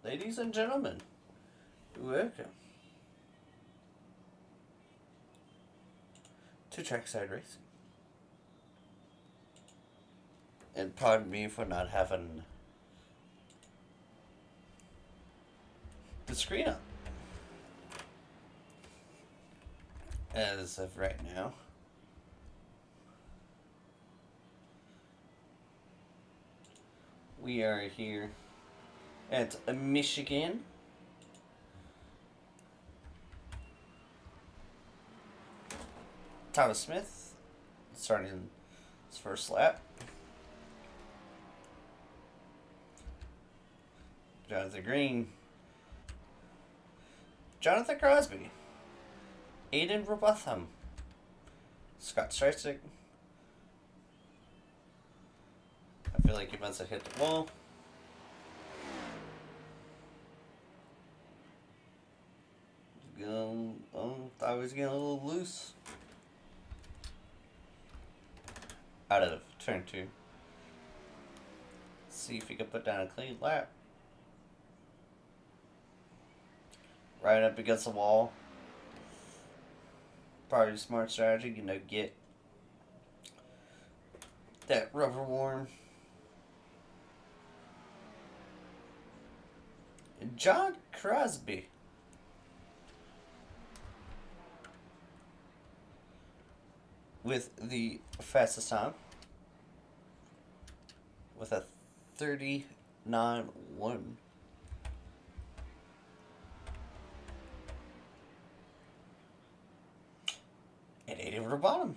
Ladies and gentlemen, welcome to Trackside Racing. And pardon me for not having the screen up. As of right now. We are here at Michigan. Thomas Smith starting his first lap. Jonathan Green. Jonathan Crosby. Aiden Robotham. Scott Streisick. I feel like he must have hit the wall. Thought he was getting a little loose. Out of turn 2. See if he can put down a clean lap. Right up against the wall. Probably a smart strategy, get that rubber warm. John Crosby. With the fastest time. With a 39.1. And 8 over the bottom.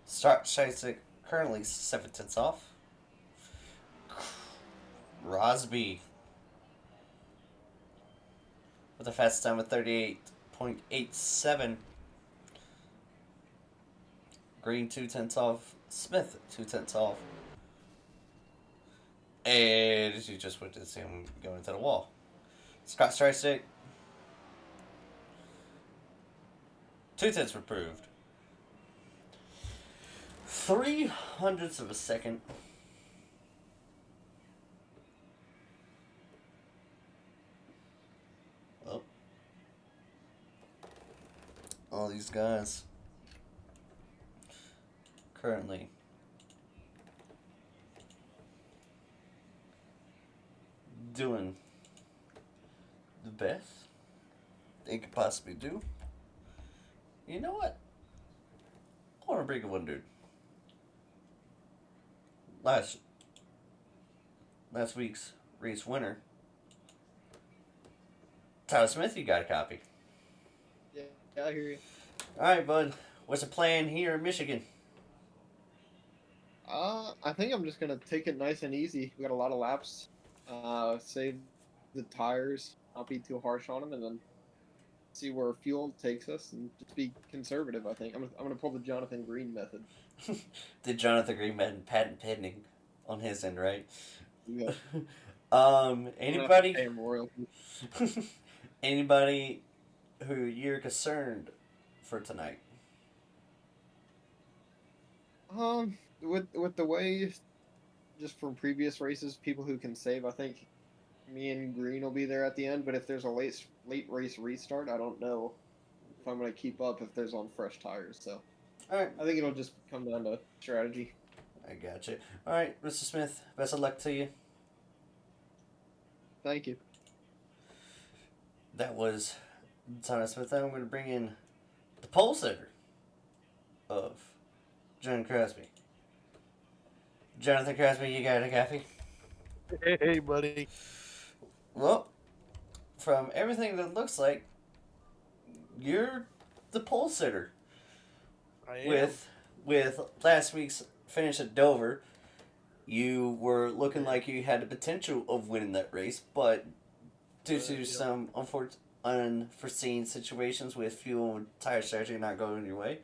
Start Scheisse currently 7/10 off. Crosby with a fast time of 38.87. Green 2/10 off. Smith 2/10 off. And you just went to see him go into the wall. Scott Streisick. 2/10 reproved. 0.03 of a second. Oh. All these guys currently doing the best they could possibly do. You know what? I want to bring in one dude. Last week's race winner, Tyler Smith, you got a copy. Yeah, I hear you. Alright, bud. What's the plan here in Michigan? I think I'm just gonna take it nice and easy. We got a lot of laps. Save the tires, not be too harsh on them, and then see where fuel takes us, and just be conservative. I think I'm gonna pull the Jonathan Green method. The Jonathan Green patent pending on his end, right? Yeah. Anybody? Pay him royalties. Anybody who you're concerned for tonight? With the way, just from previous races, people who can save, I think me and Green will be there at the end. But if there's a late race restart, I don't know if I'm gonna keep up if there's on fresh tires. So, All right, I think it'll just come down to strategy. I got you. All right, Mr. Smith, best of luck to you. Thank you. That was Thomas Smith. I'm going to bring in the pole sitter of John Crosby. Jonathan Crosby, you got a copy? Hey, buddy. Well, from everything that looks like, you're the pole sitter. I am. With last week's finish at Dover, you were looking like you had the potential of winning that race, but due to some unforeseen situations with fuel and tire strategy not going your way,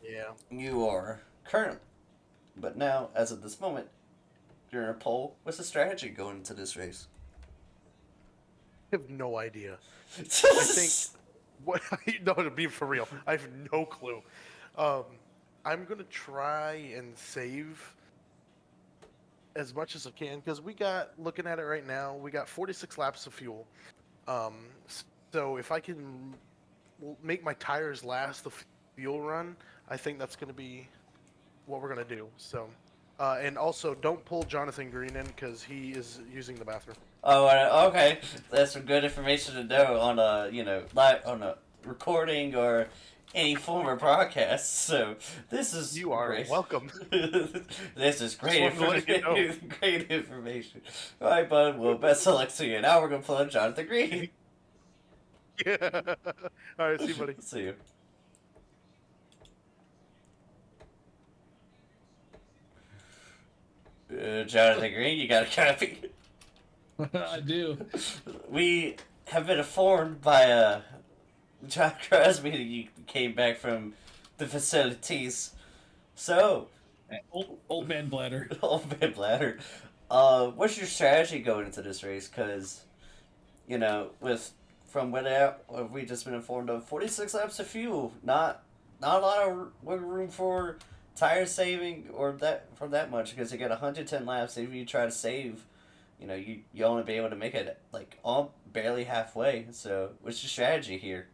Yeah. you are currently. But now, as of this moment, you're in a pole. What's the strategy going into this race? I have no idea. I think What? No, to be for real, I have no clue. Um, I'm gonna try and save as much as I can because looking at it right now, we got 46 laps of fuel. Um, so if I can make my tires last the fuel run, I think that's gonna be what we're gonna do. So, and also don't pull Jonathan Green in because he is using the bathroom. Oh, okay. That's some good information to know on a live on a recording or any form of broadcast. So this is You are great. welcome. This is great Just wanted to let you know. information. Great information. All right, bud. Well, best of luck to you. Now we're gonna play Jonathan Green. Yeah. All right, see you, buddy. See you. Jonathan Green, you got a copy. I do. We have been informed by John Crosby that you came back from the facilities. So, Old man bladder. old man bladder. What's your strategy going into this race? Because, with from what we just been informed of, 46 laps of fuel, not a lot of wiggle room for tire saving or that much because you got 110 laps. If you try to save, you only be able to make it like all barely halfway. So, what's your strategy here?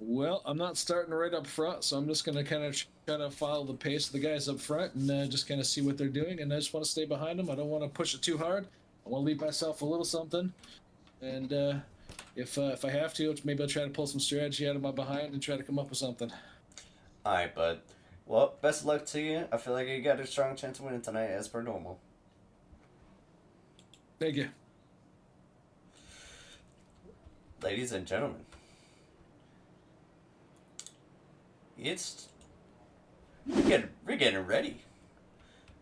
Well, I'm not starting right up front, so I'm just going to kind of try to follow the pace of the guys up front and just kind of see what they're doing. And I just want to stay behind them. I don't want to push it too hard. I want to leave myself a little something. And if I have to, maybe I'll try to pull some strategy out of my behind and try to come up with something. All right, bud. Well, best of luck to you. I feel like you got a strong chance of winning tonight, as per normal. Thank you. Ladies and gentlemen, we're getting ready.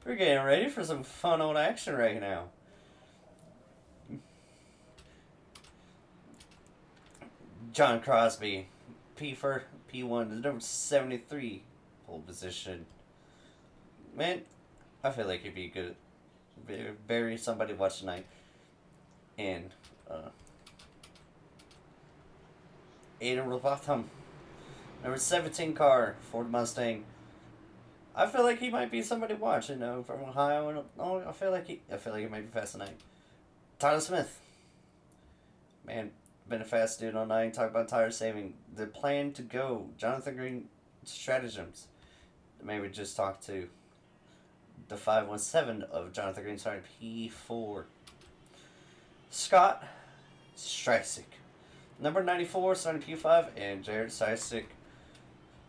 We're getting ready for some fun old action right now. John Crosby, P1, number 73, pole position. Man, I feel like he'd be good. Very somebody to watch tonight. And Aiden Robotham, number 17 car, Ford Mustang. I feel like he might be somebody to watch, from Ohio. And I feel like he might be fast tonight. Tyler Smith, man, been a fast dude all night. Talk about tire saving. The plan to go. Jonathan Green stratagems. Maybe just talk to the 517 of Jonathan Green starting P4. Scott Streisick, number 94 starting P5, and Jared Streisick,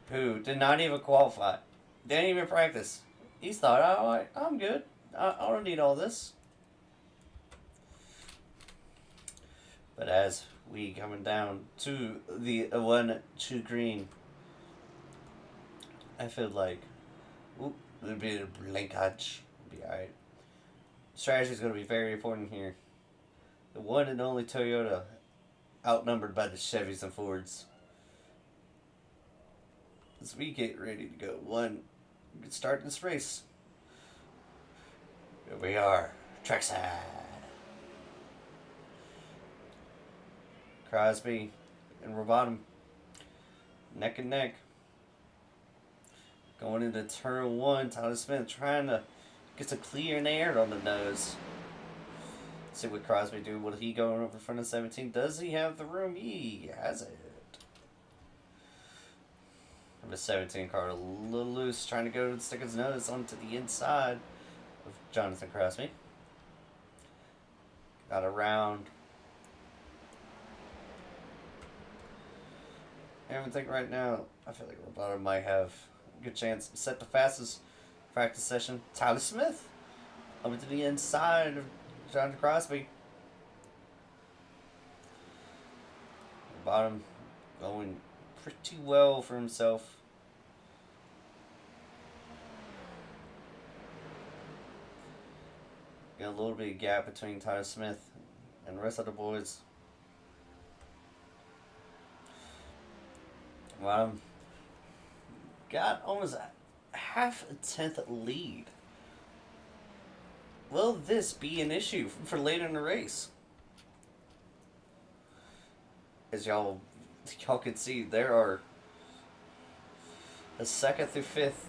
who did not even qualify. Didn't even practice. He thought, oh, I'm good. I don't need all this. But as we coming down to the 1-2 green, I feel like a little bit of blinkage will be alright. Strategy is going to be very important here. The one and only Toyota outnumbered by the Chevys and Fords. As we get ready to go, we can start this race. Here we are, Trackside. Crosby and Robotham, neck and neck. Going into turn 1, Tyler Smith trying to get some clear air on the nose. See what Crosby do. Will he go over in front of 17? Does he have the room? He has it. Number 17 car a little loose, trying to go stick his nose onto the inside of Jonathan Crosby. Got around. I think right now, I feel like Roboto might have a good chance to set the fastest practice session. Tyler Smith over to the inside of Jonathan Crosby. Bottom going pretty well for himself. Got a little bit of gap between Tyler Smith and the rest of the boys. Bottom got almost a half a tenth lead. Will this be an issue for later in the race? as y'all can see, there are the second through fifth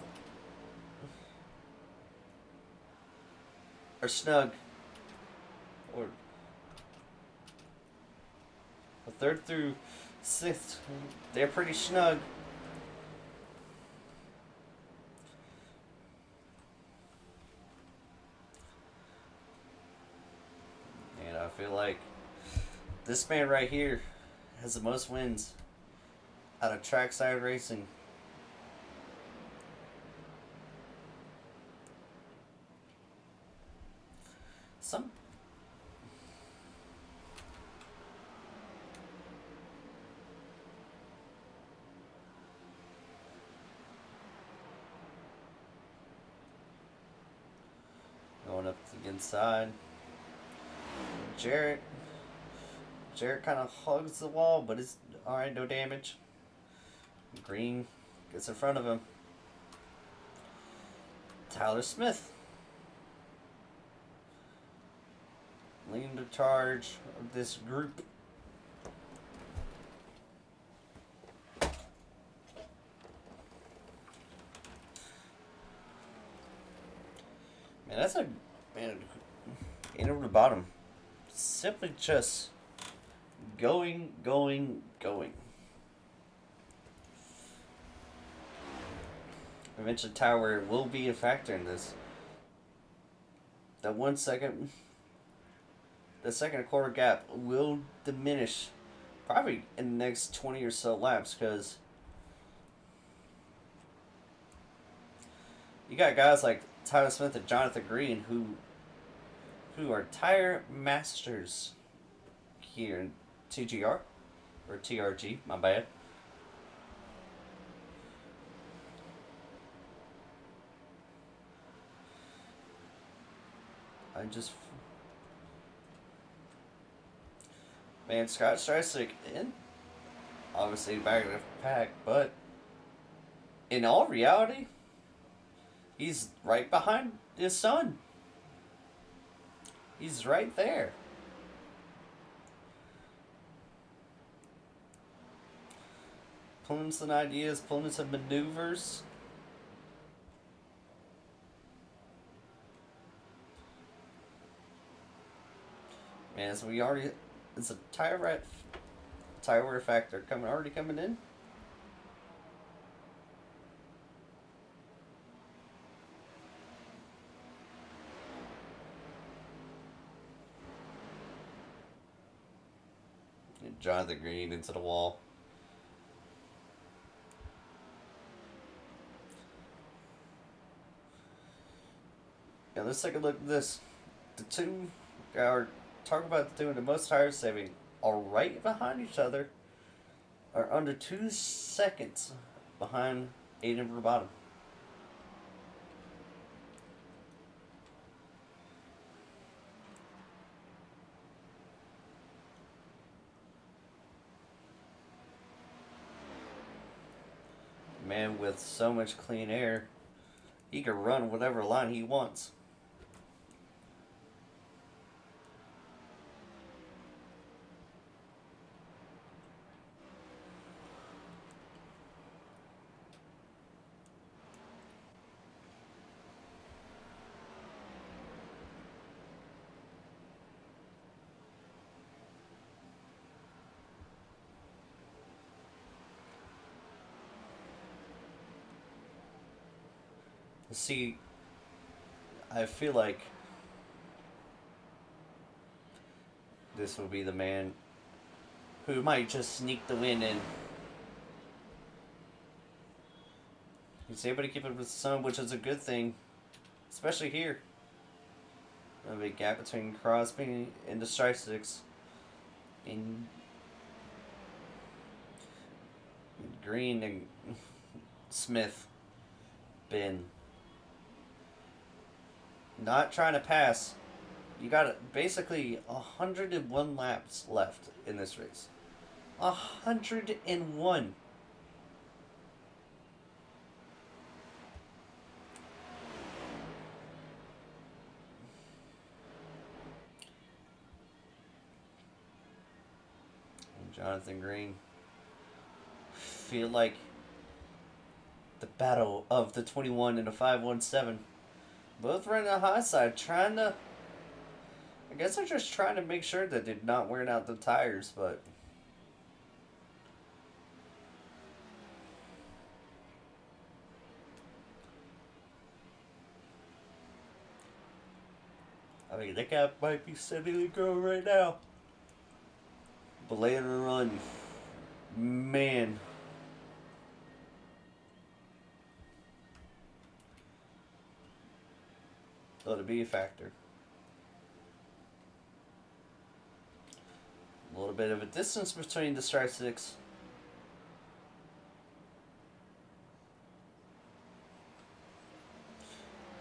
are snug, or the third through sixth, they're pretty snug. And I feel like this man right here has the most wins out of trackside racing. Some going up to the inside. Jarrett kind of hugs the wall, but it's alright, no damage. Green gets in front of him. Tyler Smith leading the charge of this group. Man, that's a man in over the bottom. Simply just going. Eventually, Tower will be a factor in this. That 1 second, the second quarter gap will diminish probably in the next 20 or so laps, because you got guys like Tyler Smith and Jonathan Green who are tire masters here in TGR or TRG, my bad. Man, Scott Streisig in obviously back of the pack, but in all reality, he's right behind his son. He's right there. Pulling some ideas, pulling some maneuvers. Man, so it's a tire wear factor already coming in. And Jonathan Green into the wall. Now let's take a look at this. The two are talk about doing the most tire saving are right behind each other, are under 2 seconds behind Aiden Bottom. Man with so much clean air, he can run whatever line he wants. See, I feel like this will be the man who might just sneak the win in. He's able to keep it with the sun, which is a good thing, especially here. A big gap between Crosby and the Strike-Six, and Green and Smith. Ben. Not trying to pass. You got basically 101 laps left in this race. 101. Jonathan Green. Feel like the battle of the 21 and the 517. Both running the high side, trying to. I guess they're just trying to make sure that they're not wearing out the tires, but. I mean, that guy might be setting the go right now. But later on, man. Thought it'd be a factor. A little bit of a distance between the strike six.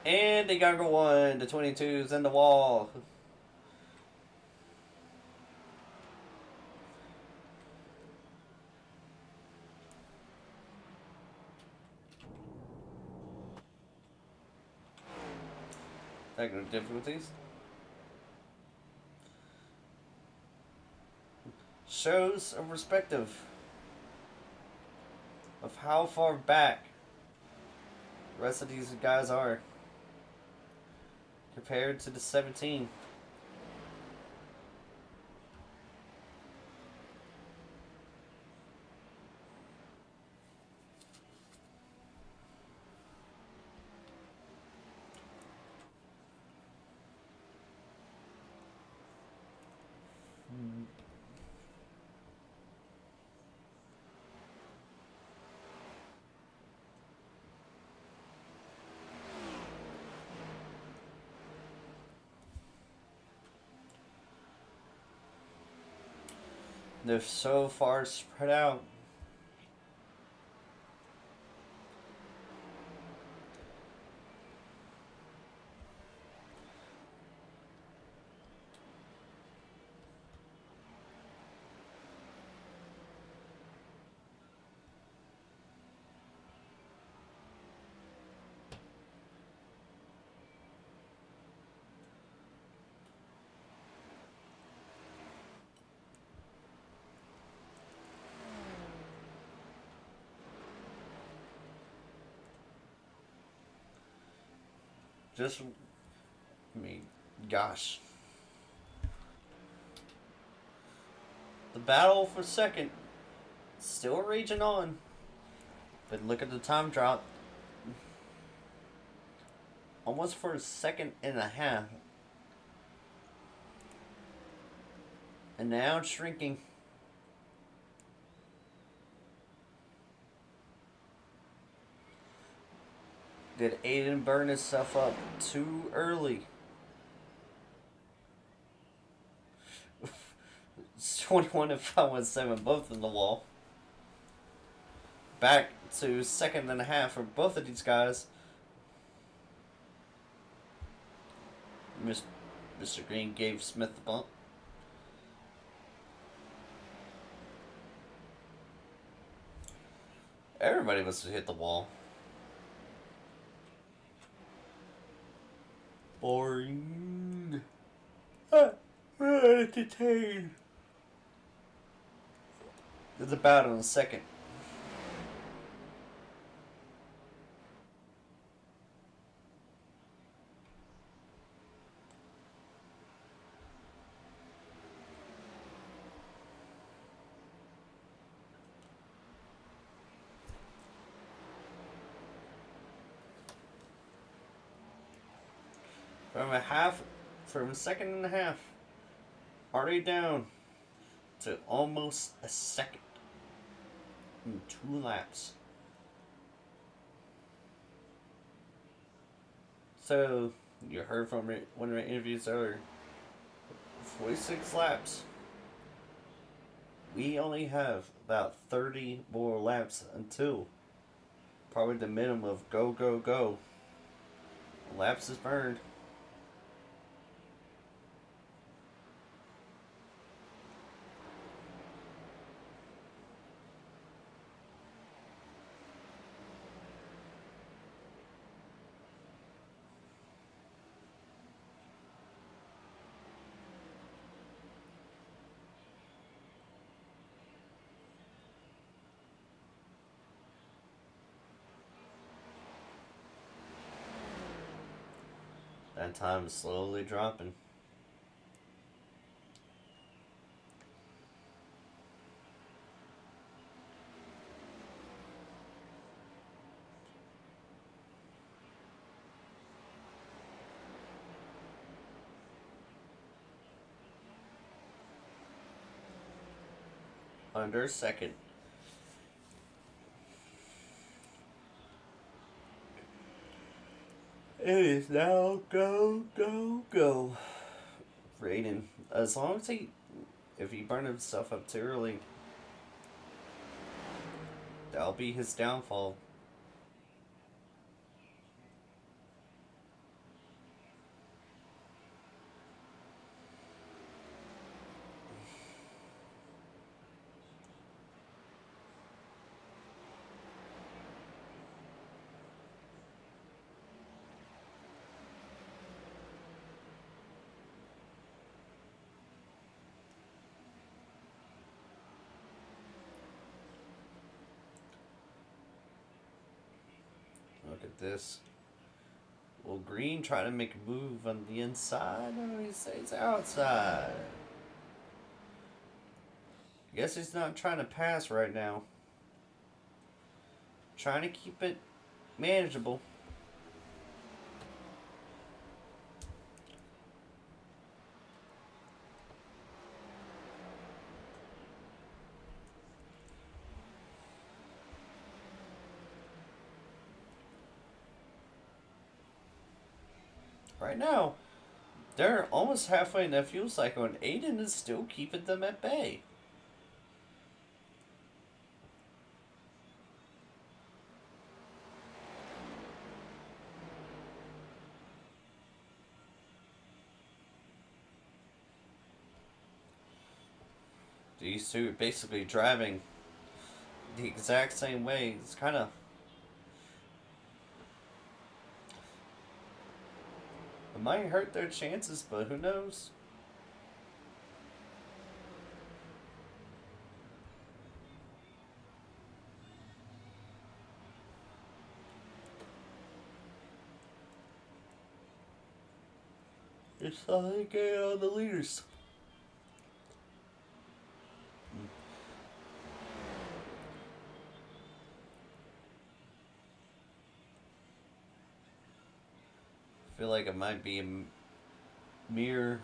And the younger one, the 22's in the wall. Technical difficulties. Shows a perspective of how far back the rest of these guys are compared to the 17. They're so far spread out. Just, I mean, gosh. The battle for second still raging on. But look at the time drop. Almost for a second and a half. And now it's shrinking. Did Aiden burn himself up too early? It's 21 and 517, both in the wall. Back to second and a half for both of these guys. Mr. Green gave Smith the bump. Everybody must have hit the wall. Boring. Entertained. There's a battle in a second. From a second and a half, already down to almost a second in 2 laps. So, you heard from one of my interviews earlier, 46 laps. We only have about 30 more laps until probably the minimum of go, go, go. Laps is burned. That time is slowly dropping. Under a second. It is now go, go, go. Raiden. As long as if he burned himself up too early, that'll be his downfall. Look at this. Will Green try to make a move on the inside, or he stays outside? I guess he's not trying to pass right now. Trying to keep it manageable. Right now, they're almost halfway in that fuel cycle, and Aiden is still keeping them at bay. These two are basically driving the exact same way. It's kind of... It might hurt their chances, but who knows? It's like on the leaders. I feel like it might be a mere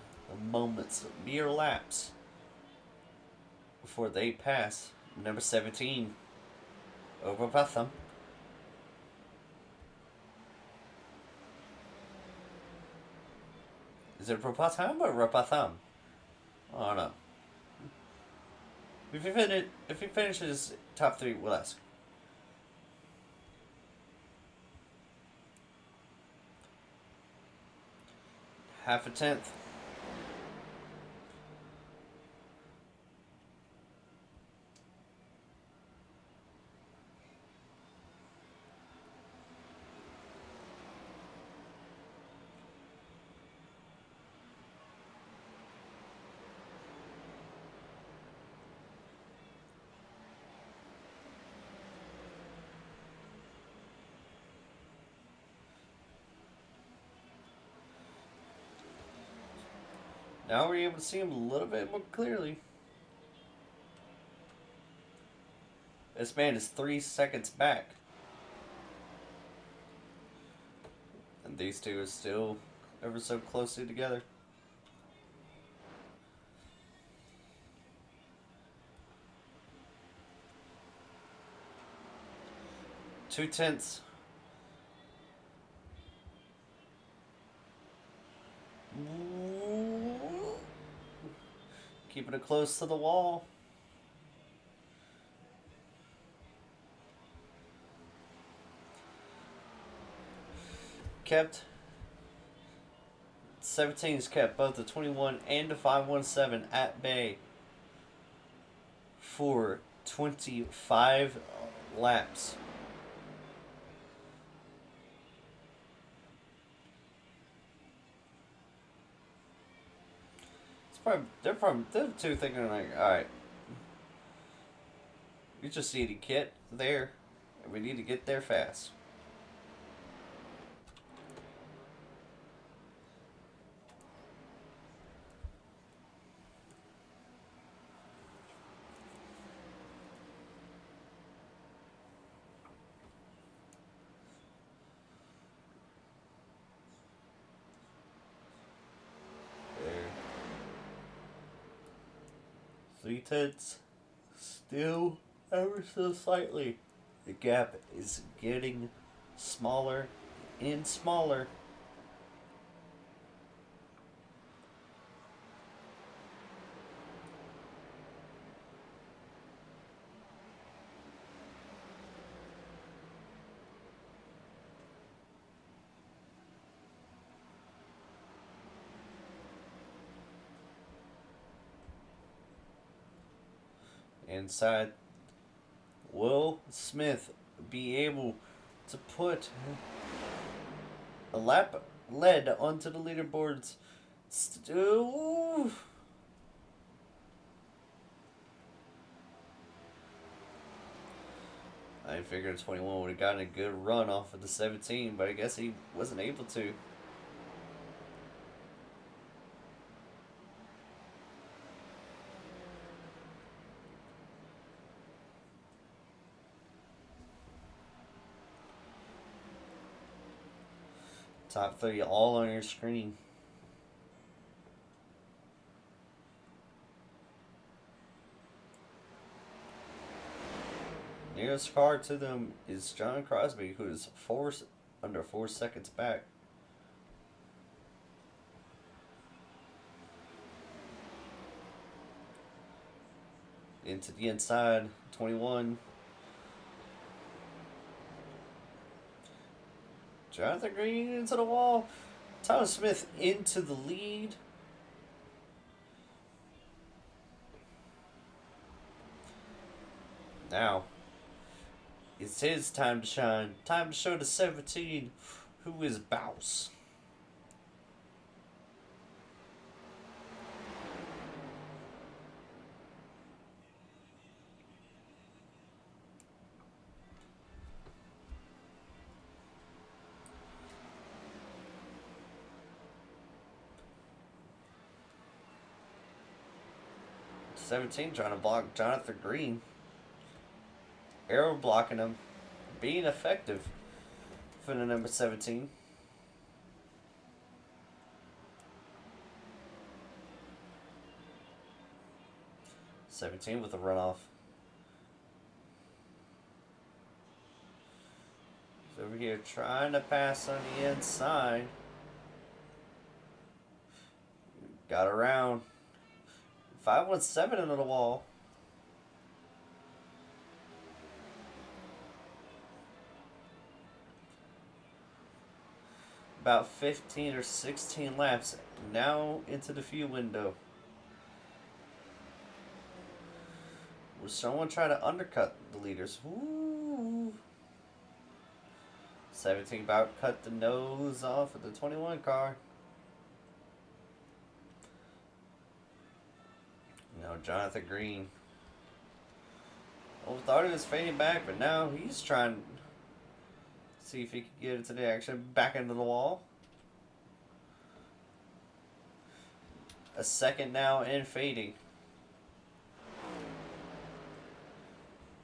moments, mere laps before they pass number 17 over Betham. Is it Rapatham or Rapatham? I don't know. If he finishes top 3, we'll ask. Half a tenth. Now we're able to see him a little bit more clearly. This man is 3 seconds back. And these two are still ever so closely together. Two tenths. Keeping it close to the wall. Kept 17's kept both the 21 and the 517 at bay for 25 laps. They're two thinking like, all right, we just need to get there, and we need to get there fast. 3/10. Still ever so slightly. The gap is getting smaller and smaller. Inside, will Smith be able to put a lap lead onto the leaderboards? Still, I figured 21 would have gotten a good run off of the 17, but I guess he wasn't able to. Top 3 all on your screen. Nearest car to them is John Crosby, who is under 4 seconds back. Into the inside, 21. Jonathan Green into the wall. Thomas Smith into the lead. Now, it's his time to shine. Time to show the 17 who is boss. '17 trying to block Jonathan Green. Arrow blocking him. Being effective for the number 17. '17 with a runoff. He's over here trying to pass on the inside. Got around. 517 into the wall. About 15 or 16 laps now into the fuel window. Will someone try to undercut the leaders? Ooh. 17 about cut the nose off of the 21 car. No, Jonathan Green. Well, thought he was fading back, but now he's trying to see if he can get into the action. Back into the wall. A second now and fading.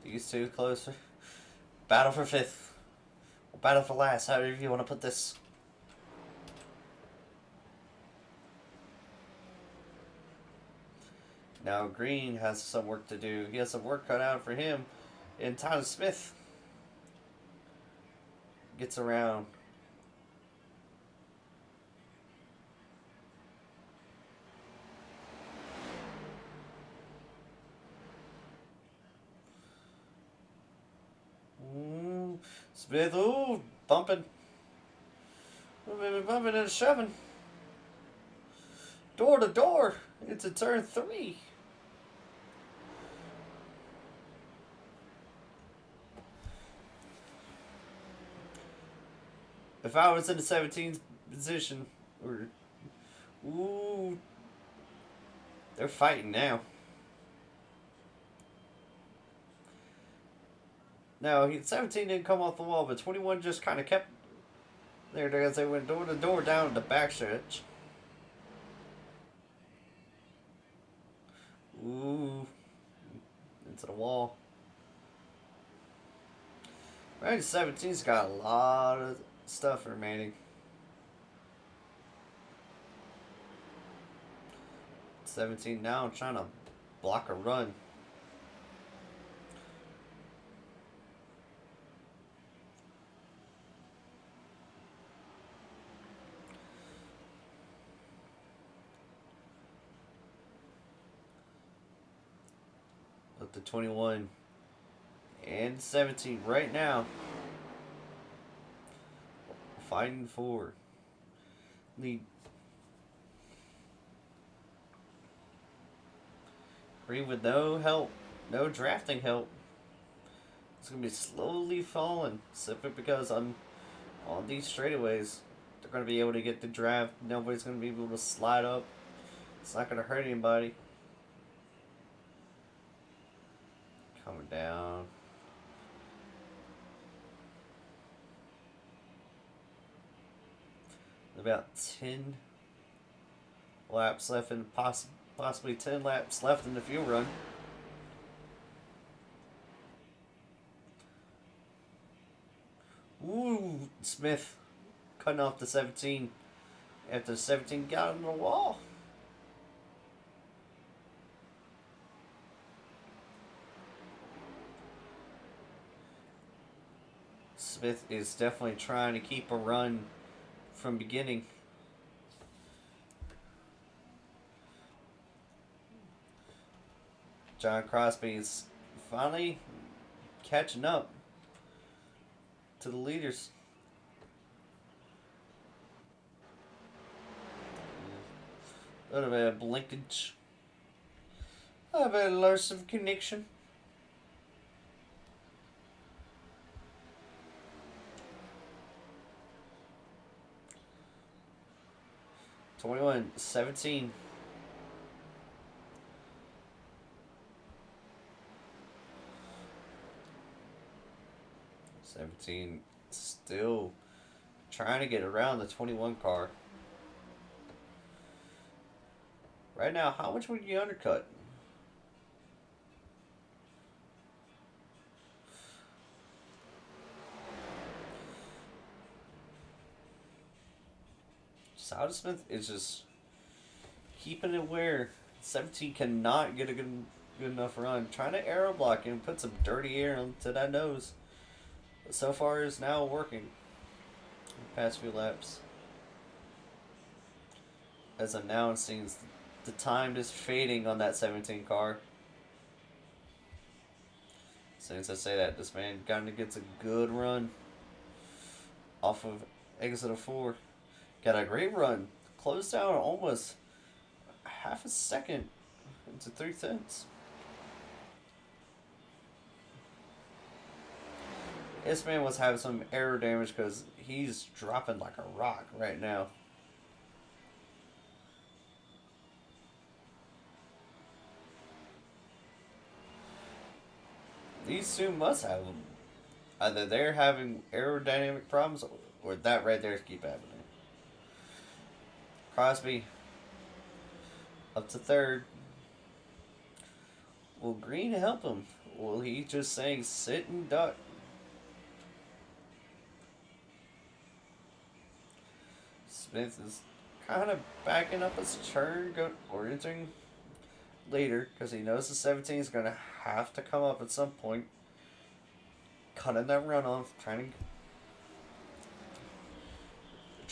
These two closer. Battle for 5th. Or battle for last, however you want to put this. Now Green has some work to do. He has some work cut out for him. And Tyler Smith gets around. Smith, ooh, bumping. Bumping and shoving. Door to door into turn 3. If I was in the 17th position, ooh, they're fighting now. No, 17 didn't come off the wall, but 21 just kind of kept there as they went door to door down the backstretch. Ooh, into the wall. Right, 17's got a lot of stuff remaining. 17 now trying to block a run. Up to 21 and 17 right now. Fighting for lead. Green with no help, no drafting help. It's going to be slowly falling simply because I'm on these straightaways. They're going to be able to get the draft. Nobody's going to be able to slide up. It's not going to hurt anybody. Coming down. About 10 laps left and possibly 10 laps left in the fuel run. Ooh, Smith cutting off the 17 after 17 got on the wall. Smith is definitely trying to keep a run from beginning. John Crosby is finally catching up to the leaders. A little bit of blinkage. A little bit of loss of connection. (21) 17. Still trying to get around the 21 car. Right now, how much would you undercut? Sauter Smith is just keeping it where 17 cannot get a good enough run. Trying to aero block and put some dirty air into that nose. But so far it's now working. The past few laps. As I'm now seeing the time is fading on that 17 car. As soon as I say that, this man kind of gets a good run off of exit of 4. Got a great run. Closed down almost half a second into 3/10. This man was having some aero damage because he's dropping like a rock right now. These two must have them. Either they're having aerodynamic problems or that right there keep happening. Crosby up to 3rd. Will Green help him? Will he just saying sit and duck? Smith is kind of backing up his turn or entering later because he knows the 17 is going to have to come up at some point. Cutting that run off, trying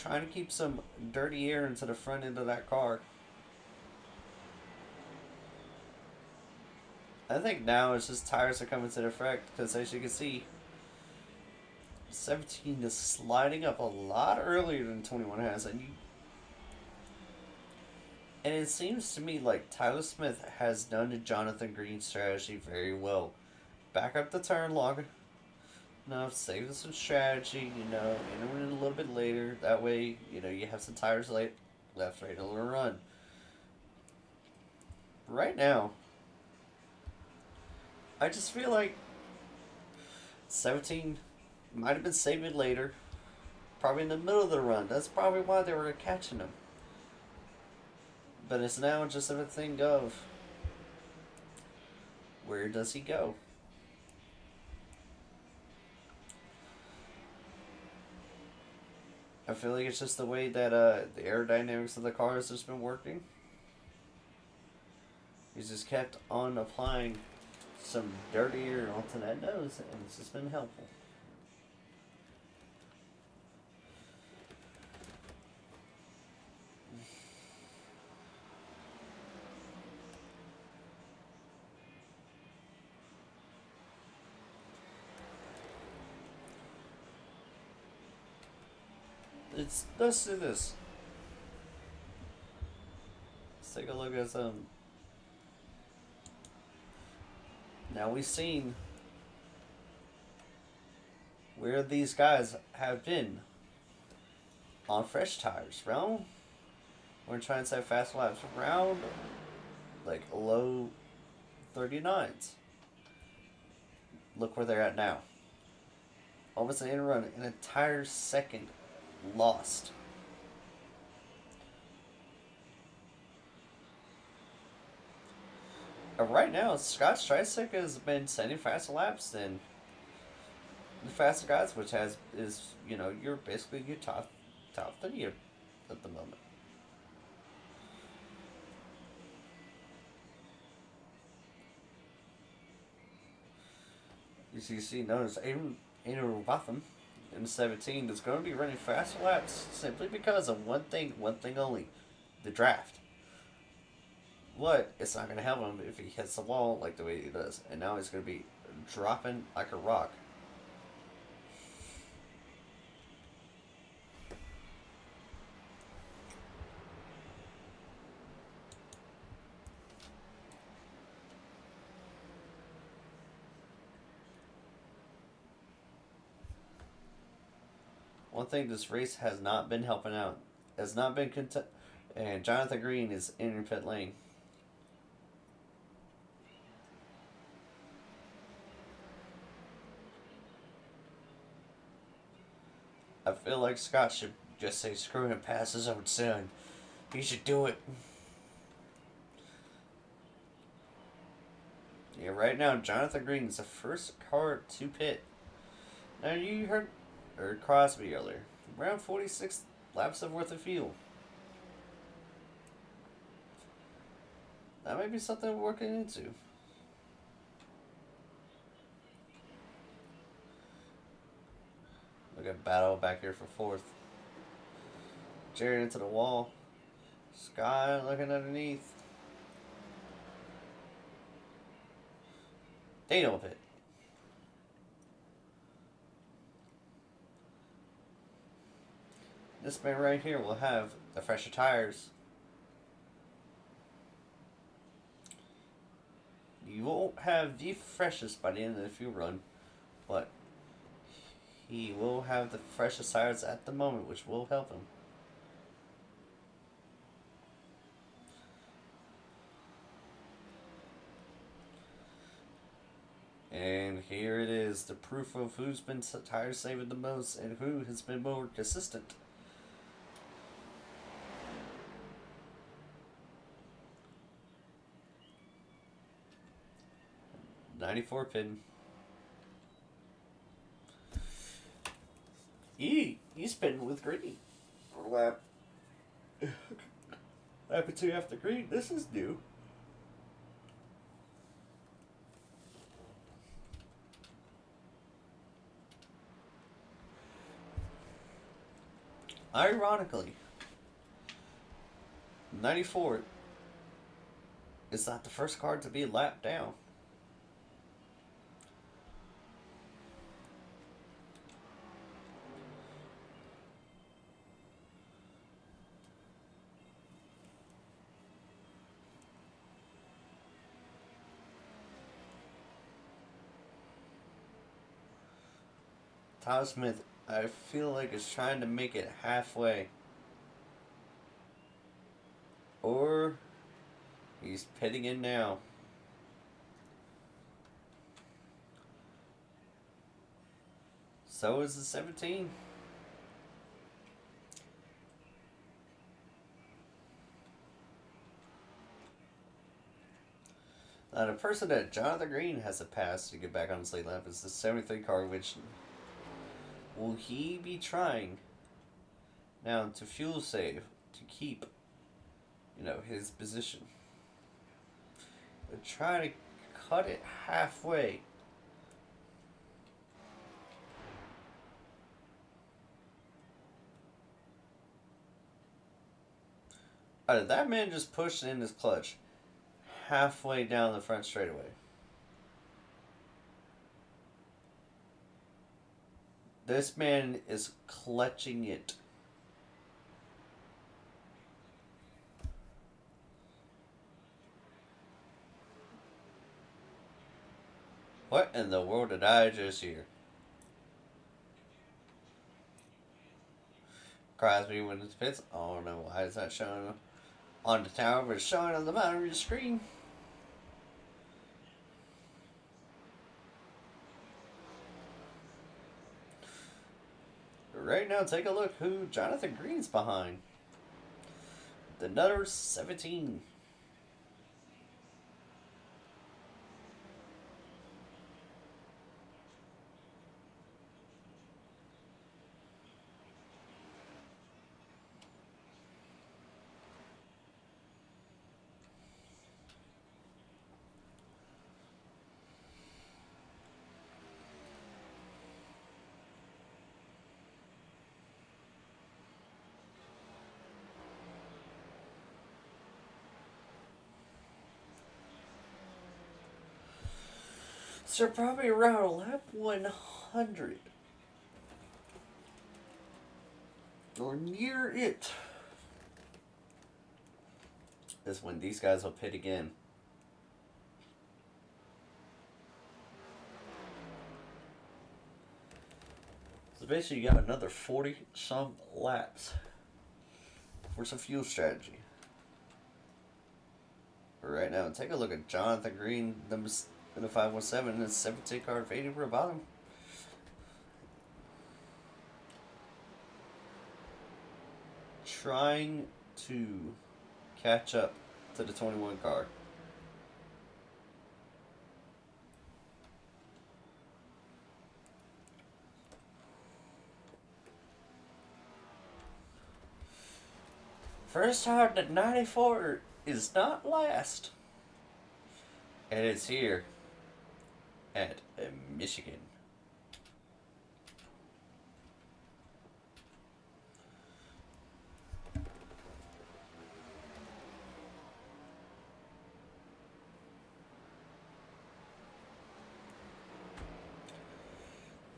to keep some dirty air into the front end of that car. I think now it's just tires are coming to effect because as you can see, 17 is sliding up a lot earlier than 21 has, and it seems to me like Tyler Smith has done the Jonathan Green strategy very well. Back up the turn long enough, save some strategy, enter in a little bit later. That way, you have some tires left, right, a little run. Right now, I just feel like 17 might have been saving later. Probably in the middle of the run. That's probably why they were catching him. But it's now just a thing of where does he go? I feel like it's just the way that the aerodynamics of the car has just been working. He's just kept on applying some dirtier onto that nose, and it's just been helpful. Let's do this. Let's take a look at some. Now we've seen where these guys have been on fresh tires. Round, we're trying to set fast laps. Round, like low 39s. Look where they're at now. Almost an in run, an entire second lost. Right now, Scott Streisig has been sending faster laps than the faster guys, which is you're basically your top 30 at the moment. As you see, notice Adrian Botham in 17 is going to be running faster laps simply because of one thing only: the draft. But it's not going to help him if he hits the wall like the way he does. And now he's going to be dropping like a rock. One thing this race has not been helping out. Has not been and Jonathan Green is in your pit lane. I feel like Scott should just say screw him, pass his own son. He should do it. Yeah, right now Jonathan Green is the first car to pit. Now you heard Crosby earlier. Around 46 laps of worth of fuel. That might be something we're working into. Look at Battle back here for fourth. Jerry into the wall. Sky looking underneath. They don't pit. This man right here will have the fresher tires. You won't have the freshest by the end of the fuel run, but he will have the freshest tires at the moment, which will help him. And here it is, the proof of who's been tire saving the most and who has been more consistent. '94 pin. He's been with Green for lap 2 after Green. This is new. Ironically, 94 is not the first car to be lapped down. Todd Smith, I feel like is trying to make it halfway. Or he's pitting in now. So is the 17. Now the person that Jonathan Green has to pass to get back on his lead lap is the 73 car, which will he be trying now to fuel save to keep, his position? trying to cut it halfway. That man just pushed in his clutch halfway down the front straightaway. This man is clutching it. What in the world did I just hear? Crosby when it's pits. I don't know why it's not showing on the tower, but it's showing on the bottom of your screen. Right now, take a look who Jonathan Green's behind. The Nutter 17. So probably around lap 100. Or near it. Is when these guys will pit again. So basically you got another 40 some laps for some fuel strategy. Right now, take a look at Jonathan Green, in the 517 and 17 car fading for the bottom. Trying to catch up to the 21 car. First hard at 94 is not last. And it's here at Michigan.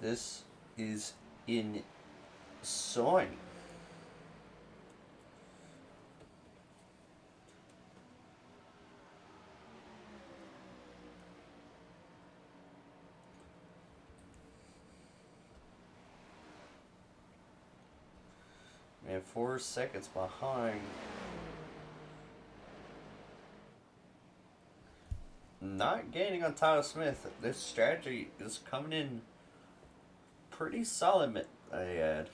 This is insane. Man, 4 seconds behind. Not gaining on Tyler Smith. This strategy is coming in pretty solid, I add.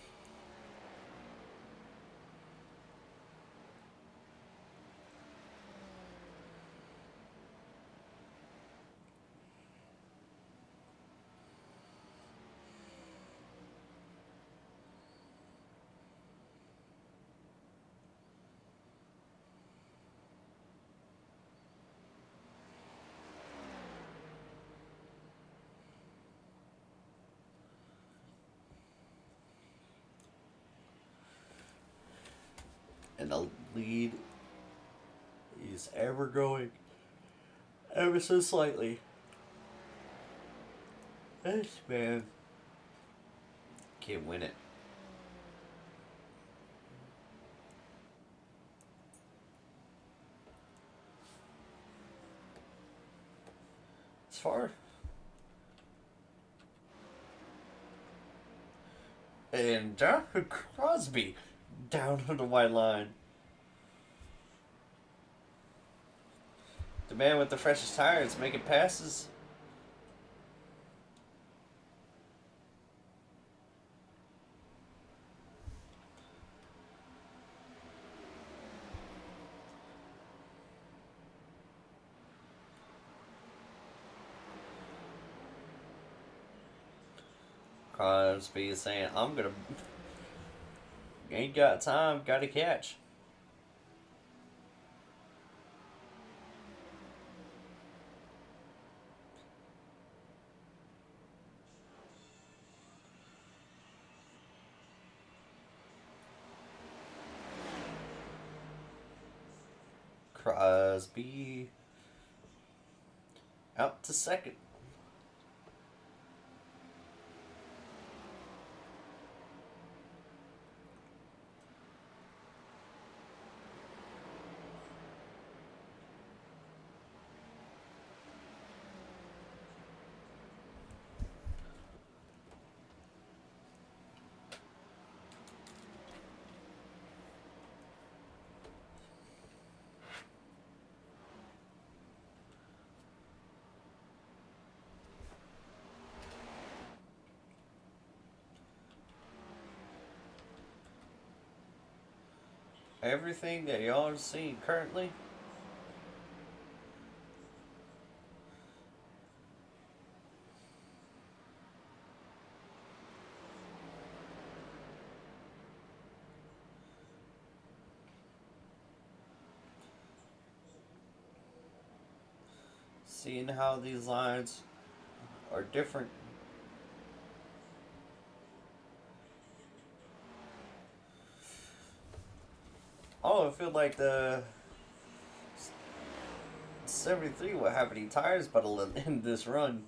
And the lead is ever growing, ever so slightly. This man can't win it. As far and John Crosby down on the white line. The man with the freshest tires making passes. Crosby is saying, I'm gonna... Ain't got time, gotta catch. Crosby out to second. Everything that y'all are seeing currently seeing how these lines are different. Oh, I feel like the 73 will have any tires but in this run.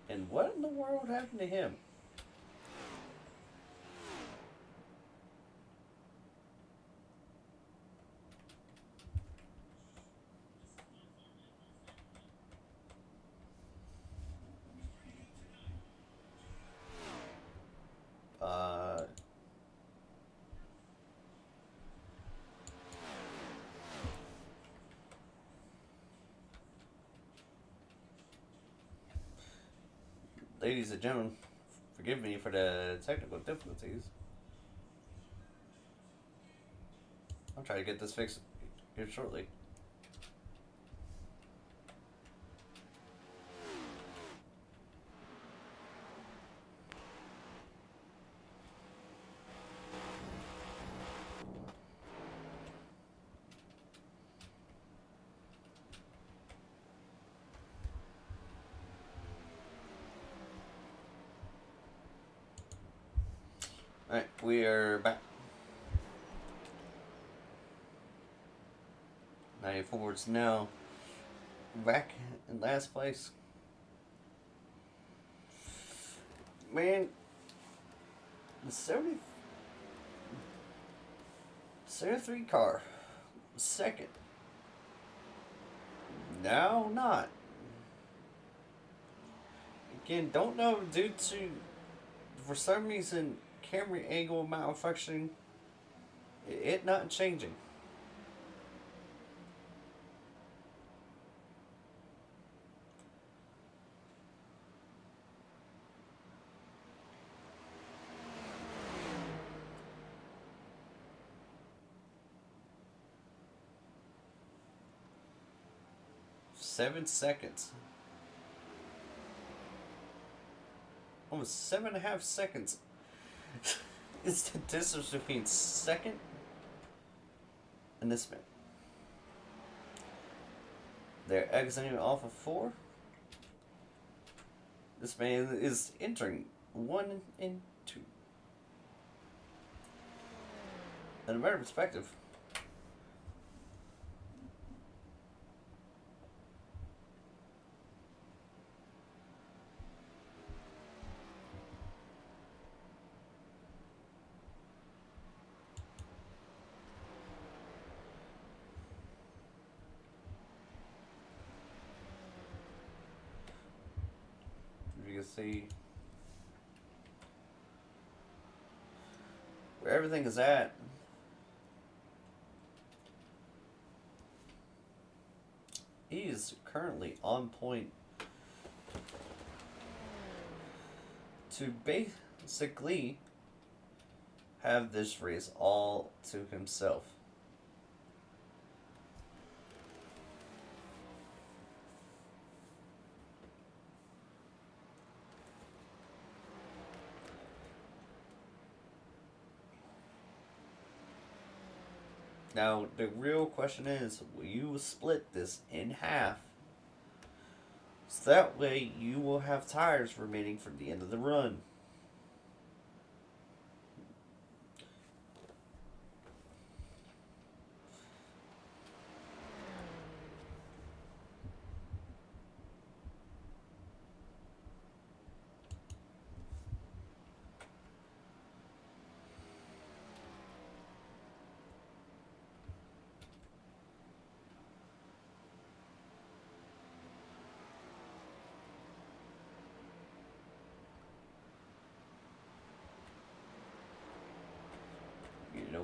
And what in the world happened to him? Uh, Ladies and gentlemen, forgive me for the technical difficulties. I'll try to get this fixed here shortly. Alright, we are back. 94's now back in last place. Man, the 73 car, second. Now not. Again, don't know due to, for some reason, camera angle malfunctioning, it not changing. Seven seconds. Almost 7.5 seconds. It's the distance between second and this man. They're exiting off of 4. This man is entering 1 and 2. In a better perspective, you can see where everything is at. He is currently on point to basically have this race all to himself. Now, the real question is, will you split this in half? So that way you will have tires remaining for the end of the run.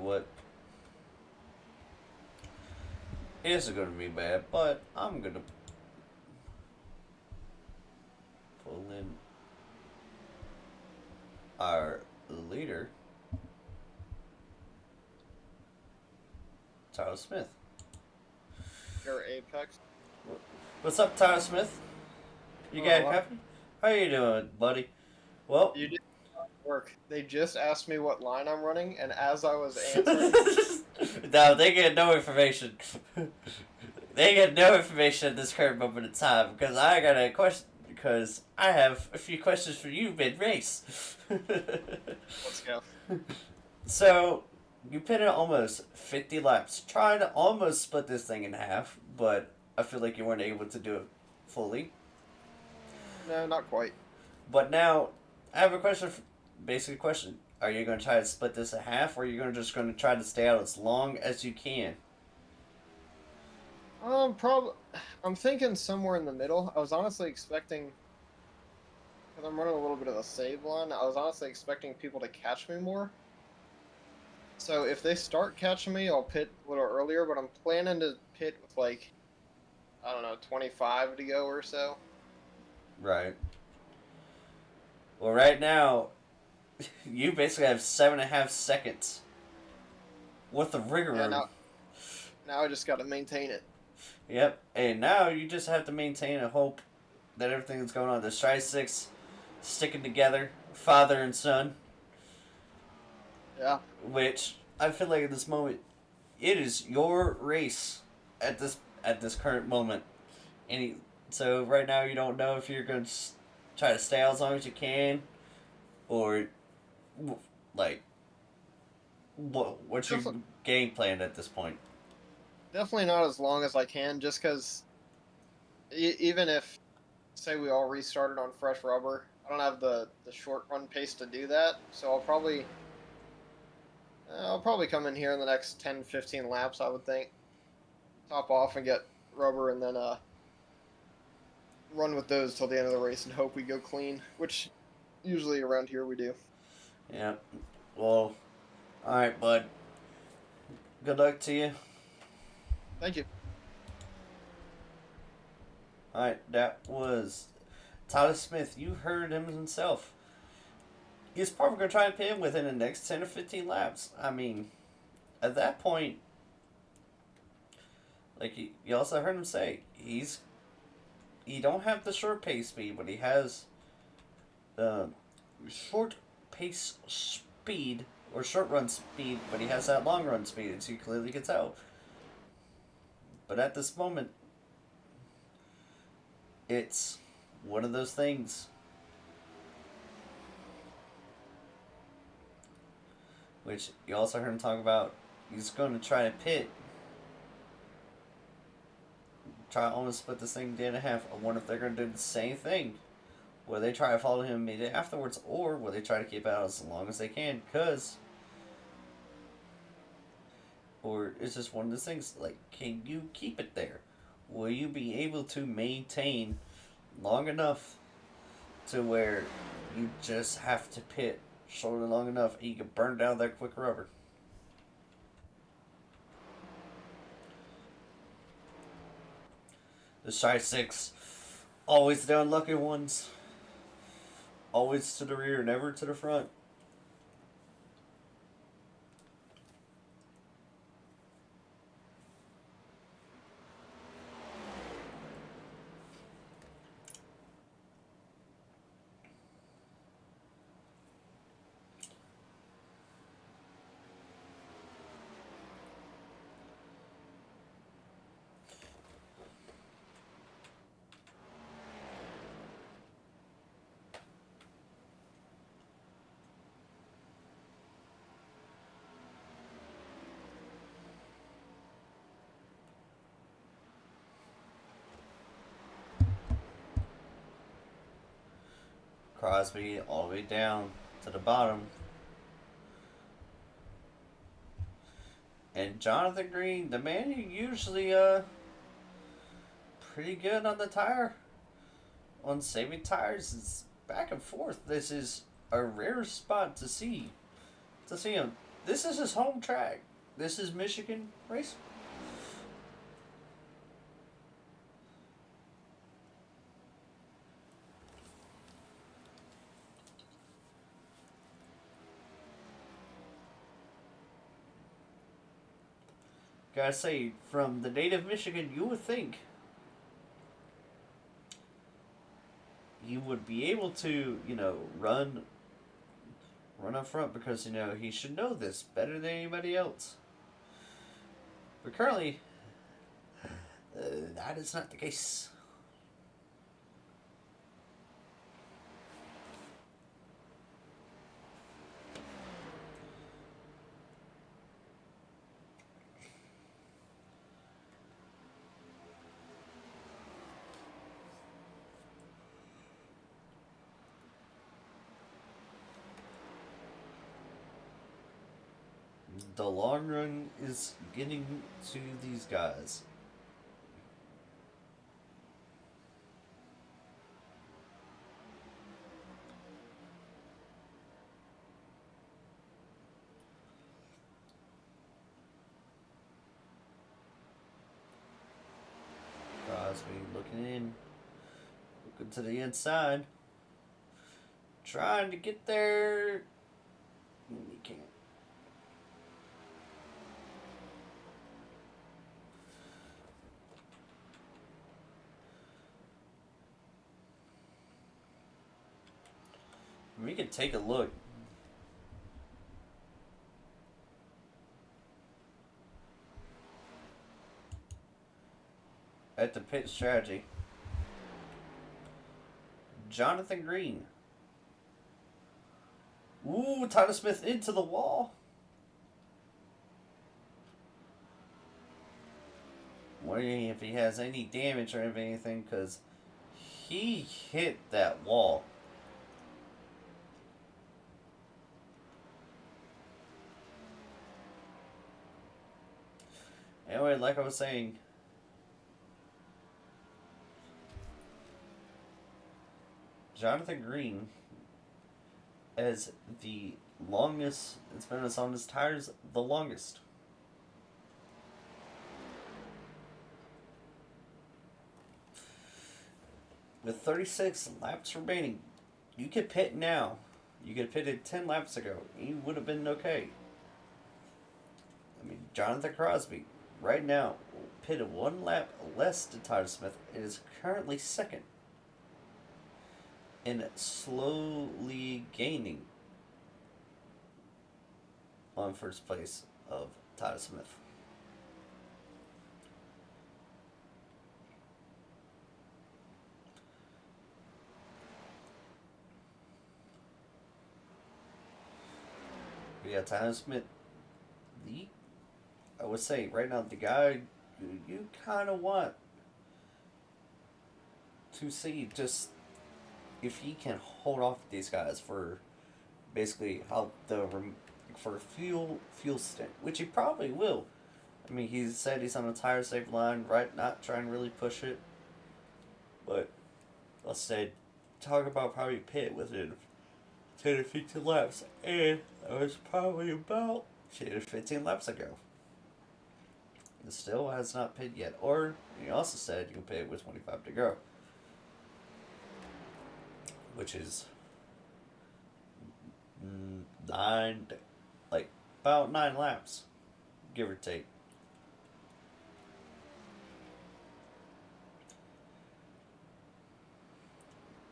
what? It isn't going to be bad, but I'm going to pull in our leader, Tyler Smith. Your Apex. What's up, Tyler Smith? You got a copy? How you doing, buddy? Well, You did not work. They just asked me what line I'm running, and as I was answering, no, they get no information. They get no information at this current moment in time because I got a question. Because I have a few questions for you mid-race. let's go. So, you pitted almost 50 laps, trying to almost split this thing in half, but I feel like you weren't able to do it fully. No, not quite. But now, I have a question, basic question. Are you going to try to split this in half, or are you just going to try to stay out as long as you can? I'm thinking somewhere in the middle. I was honestly expecting, because I'm running a little bit of a save line, I was honestly expecting people to catch me more. So if they start catching me, I'll pit a little earlier, but I'm planning to pit with like, I don't know, 25 to go or so. Right. Well, right now, you basically have 7.5 seconds worth of rigor room. Now I just got to maintain it. Yep, and now you just have to maintain a hope that everything that's going on. The Stride 6 sticking together, father and son. Yeah. Which, I feel like at this moment, it is your race at this current moment. So right now you don't know if you're going to try to stay out as long as you can, or, like, what's your game plan at this point? Definitely not as long as I can, just because even if, say, we all restarted on fresh rubber, I don't have the short run pace to do that, so I'll probably come in here in the next 10, 15 laps, I would think. Top off and get rubber, and then run with those till the end of the race and hope we go clean, which usually around here we do. Yeah. Well, alright, bud. Good luck to you. Thank you. Alright, that was Tyler Smith. You heard him himself. He's probably going to try and pin within the next 10 or 15 laps. I mean, at that point, like you also heard him say, he don't have the short pace speed, but he has the short pace speed, or short run speed, but he has that long run speed, as you clearly can tell. But at this moment, it's one of those things. Which you also heard him talk about. He's going to try to pit. Try to almost split this thing in half. I wonder if they're going to do the same thing. Will they try to follow him immediately afterwards, or will they try to keep out as long as they can? Or it's just one of those things, like, can you keep it there? Will you be able to maintain long enough to where you just have to pit shortly long enough and you can burn down that quick rubber? The Shy 6, always the unlucky ones. Always to the rear, never to the front. Crosby all the way down to the bottom. And Jonathan Green, the man who usually pretty good on the tire, on saving tires, is back and forth. This is a rare spot to see him. This is his home track. This is Michigan Race. Gotta say, from the native Michigan, you would think he would be able to, run up front because, he should know this better than anybody else. But currently, that is not the case. The long run is getting to these guys. Crosby looking in, looking to the inside, trying to get there. He can't. We can take a look. At the pit strategy. Jonathan Green. Ooh, Tyler Smith into the wall. Wondering if he has any damage or anything, because he hit that wall. Anyway, like I was saying, Jonathan Green as the longest, it's been on his tires the longest. With 36 laps remaining, you could pit now. You could have pitted 10 laps ago. You would have been okay. I mean, Jonathan Crosby, right now, pitted 1 lap less than Tyler Smith. It is currently second. And slowly gaining on first place of Tyler Smith. Yeah, Tyler Smith, I would say right now, the guy you kind of want to see just if he can hold off these guys for basically for fuel stint, which he probably will. I mean, he said he's on a tire safe line, right? Not trying to really push it, but let's say talk about probably pit within 10 to 15 laps, and that was probably about 10 to 15 laps ago. It still has not pit yet, or he also said you can pit with 25 to go, which is about 9 laps, give or take.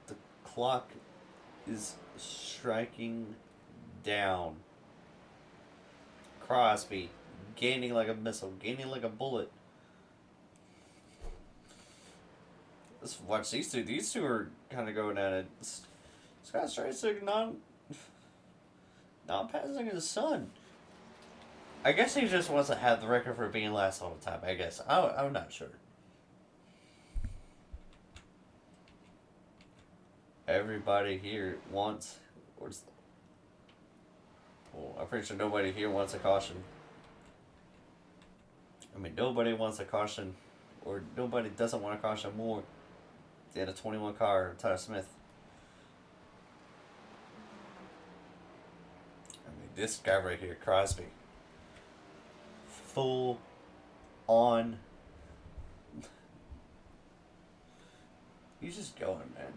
The clock is striking down. Crosby gaining like a missile, gaining like a bullet. Let's watch these two. These two are kind of going at it. Scott Streisig not passing his son. I guess he just wants to have the record for being last all the time. I guess I'm not sure. Everybody here wants, I'm pretty sure nobody here wants a caution. I mean, nobody wants a caution, or nobody doesn't want a caution more than a 21 car Tyler Smith. I mean, this guy right here, Crosby. Full on. He's just going, man.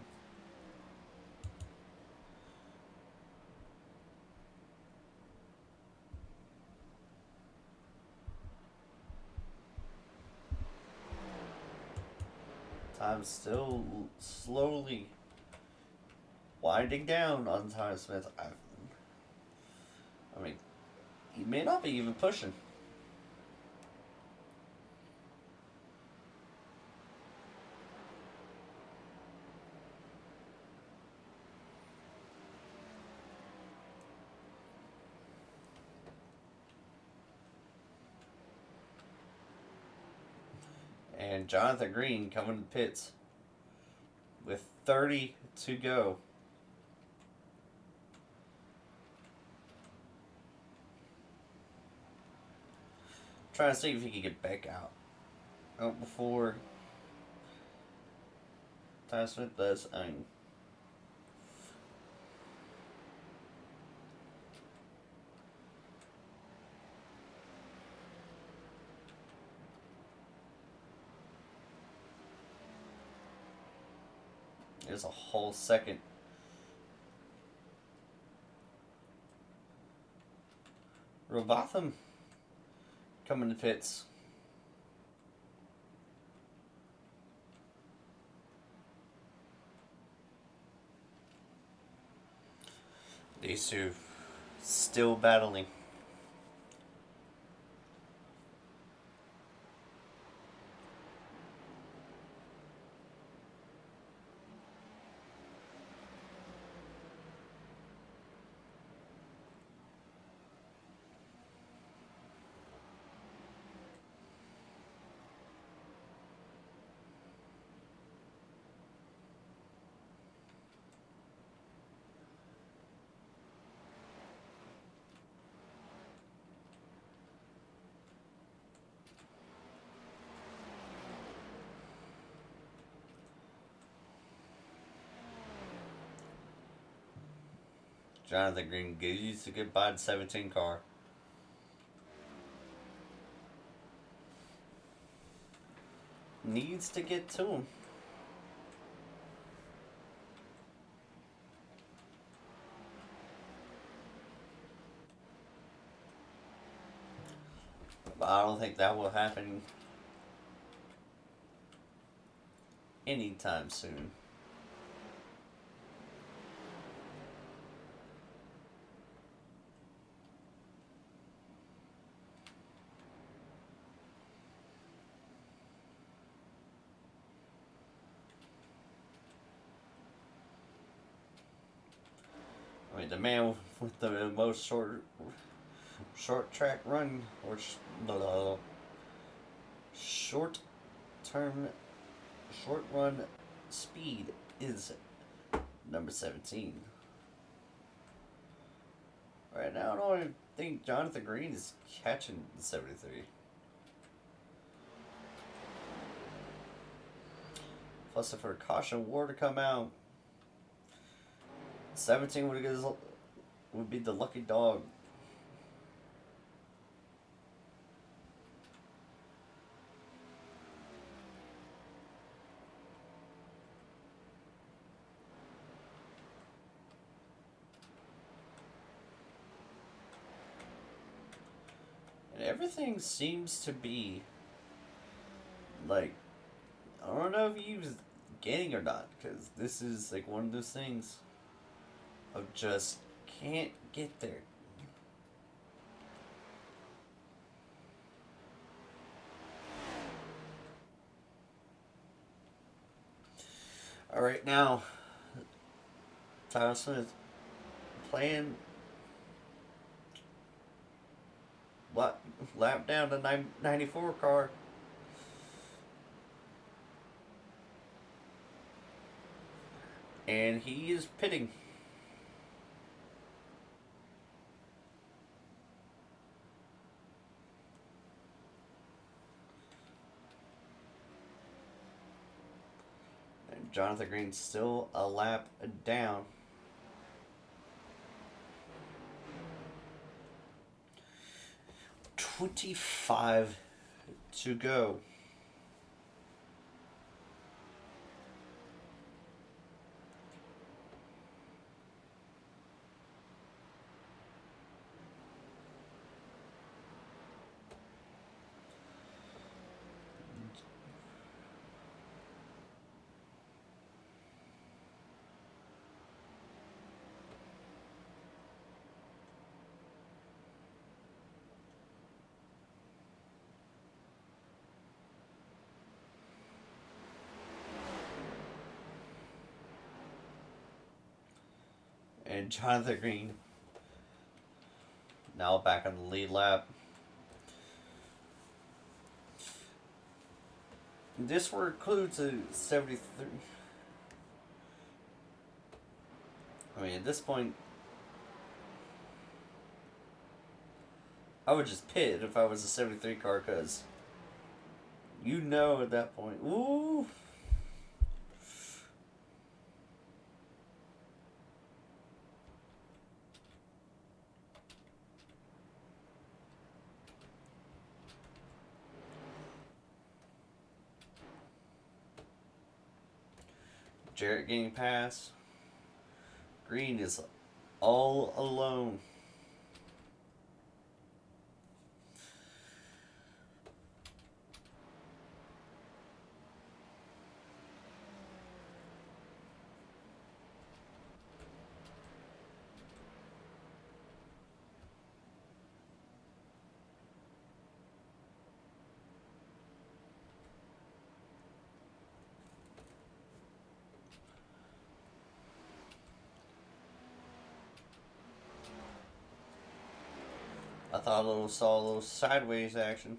Time's still slowly winding down on Tyler Smith. I mean, he may not be even pushing. And Jonathan Green coming to the pits with 30 to go. Trying to see if he can get back out before Tyler Smith does. I mean, there's a whole second. Robotham coming to pits. These two still battling. Jonathan Green gives the goodbye to 17 car. Needs to get to him. But I don't think that will happen anytime soon. I mean, the man with the most short track run or short run speed is number 17. Right now, I don't even think Jonathan Green is catching the 73. Plus, if for a caution war to come out, 17 would be the lucky dog. And everything seems to be like, I don't know if he was gaining or not, because this is like one of those things of just can't get there. All right, now Tyler Smith playing lap down to 94 car. And he is pitting. And Jonathan Green's still a lap down. 25 to go. And Jonathan Green now back on the lead lap. This were clue to 73. I mean, at this point, I would just pit if I was a 73 car, because you know at that point, ooh. Jarrett getting past. Green is all alone. I thought saw a little sideways action.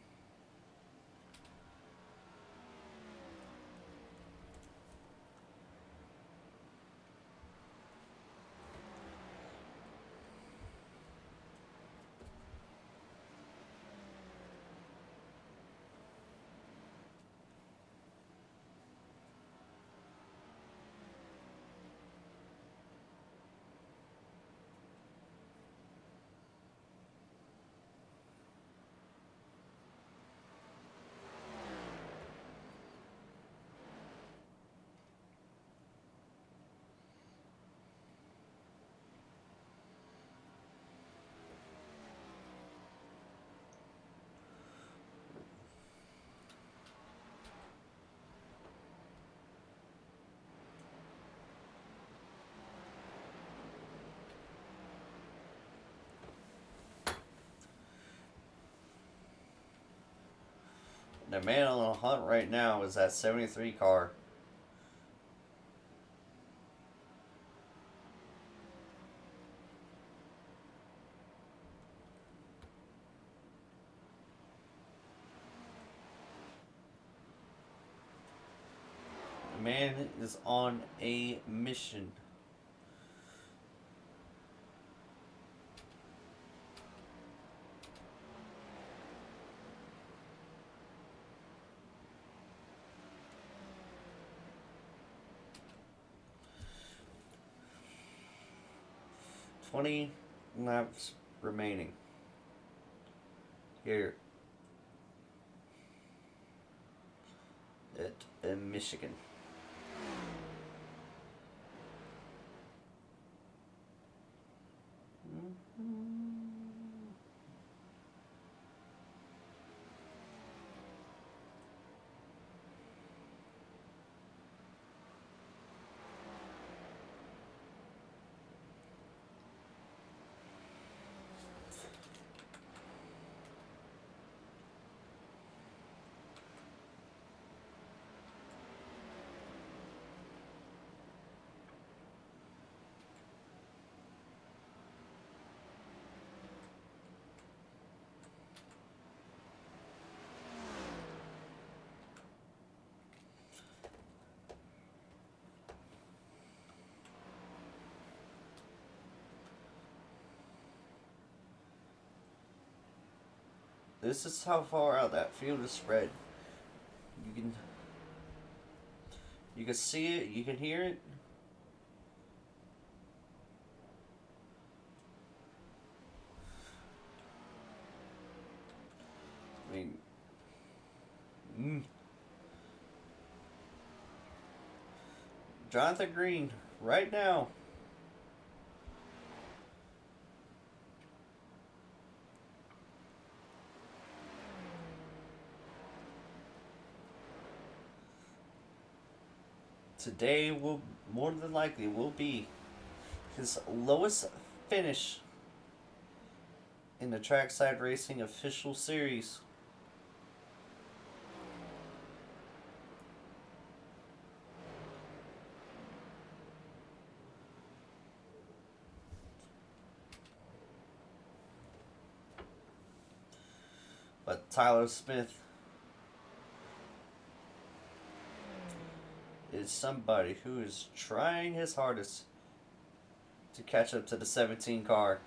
The man on the hunt right now is that 73 car. The man is on a mission. Laps remaining here at Michigan. This is how far out that field is spread. You can see it, you can hear it. Mm. Jonathan Green, right now. Today will more than likely will be his lowest finish in the Trackside Racing official series. But Tyler Smith is somebody who is trying his hardest to catch up to the 17 car.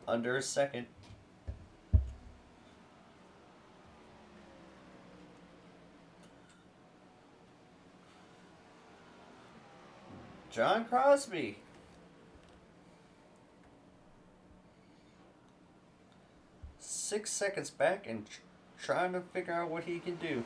Under a second. John Crosby. Six seconds back and trying to figure out what he can do.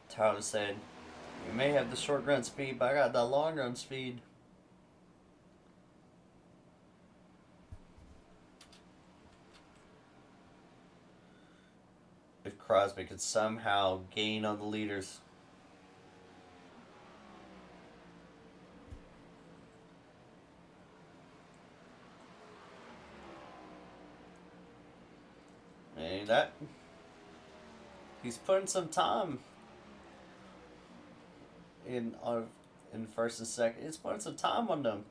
Tyler said, "You may have the short run speed, but I got the long run speed." If Crosby could somehow gain on the leaders. And that he's putting some time in first and second. He's putting some time on them.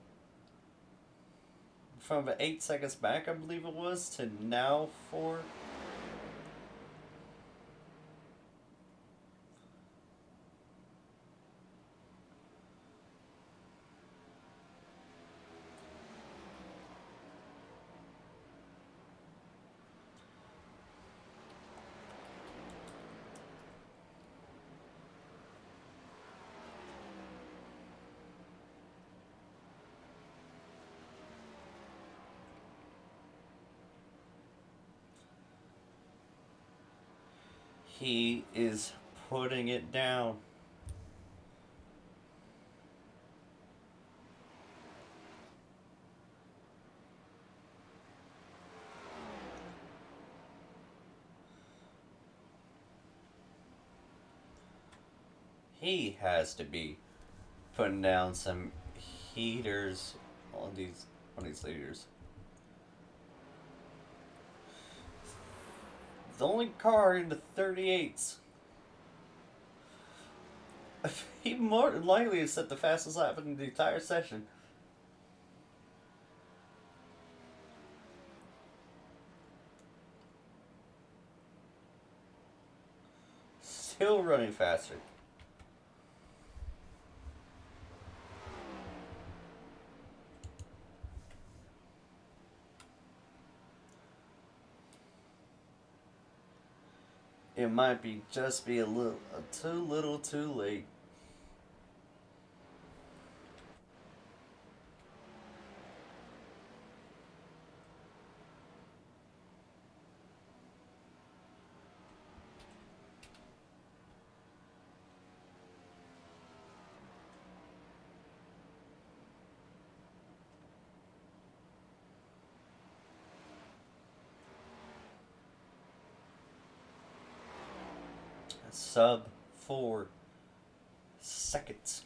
From 8 seconds back, I believe it was, to now 4. He is putting it down. He has to be putting down some heaters on these leaders. The only car in the 38s. He more than likely has set the fastest lap in the entire session. Still running faster. It might be just be a little too late. Sub 4 seconds.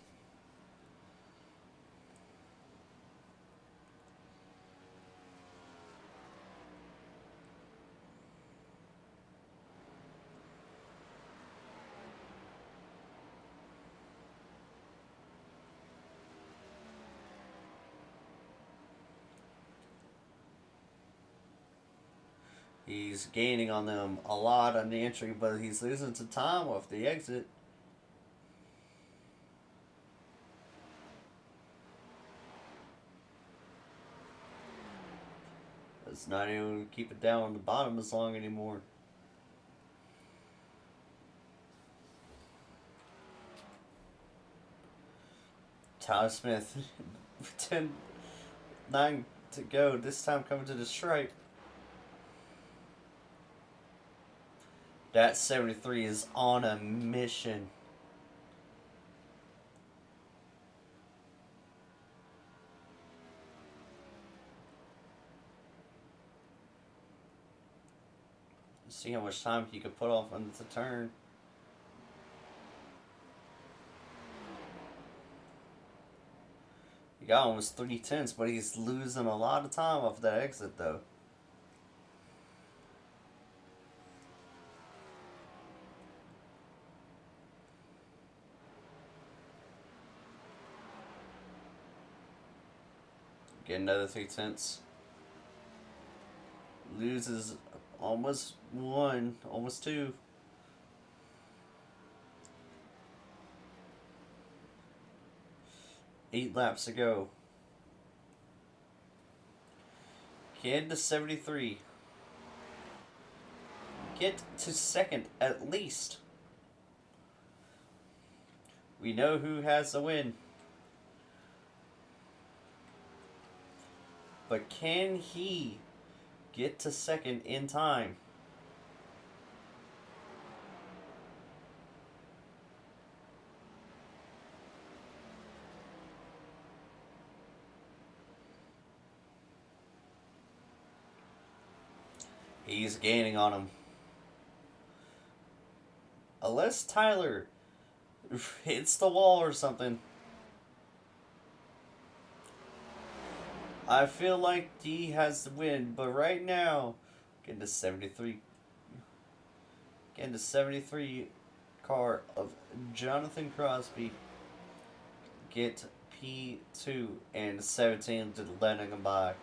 He's gaining on them a lot on the entry, but he's losing some time off the exit. It's not even keep it down on the bottom as long anymore. Tyler Smith, 10-9 to go. This time coming to the stripe. That 73 is on a mission. See how much time he could put off on the turn. He got almost 3/10, but he's losing a lot of time off that exit though. Get another 3/10. Loses almost 1, almost 2. Eight laps to go. Get to 73. Get to second at least. We know who has the win. But can he get to second in time? He's gaining on him. Unless Tyler hits the wall or something. I feel like he has the win, but right now, getting to 73. Getting to 73 car of Jonathan Crosby. Get P2 and 17 to letting him by.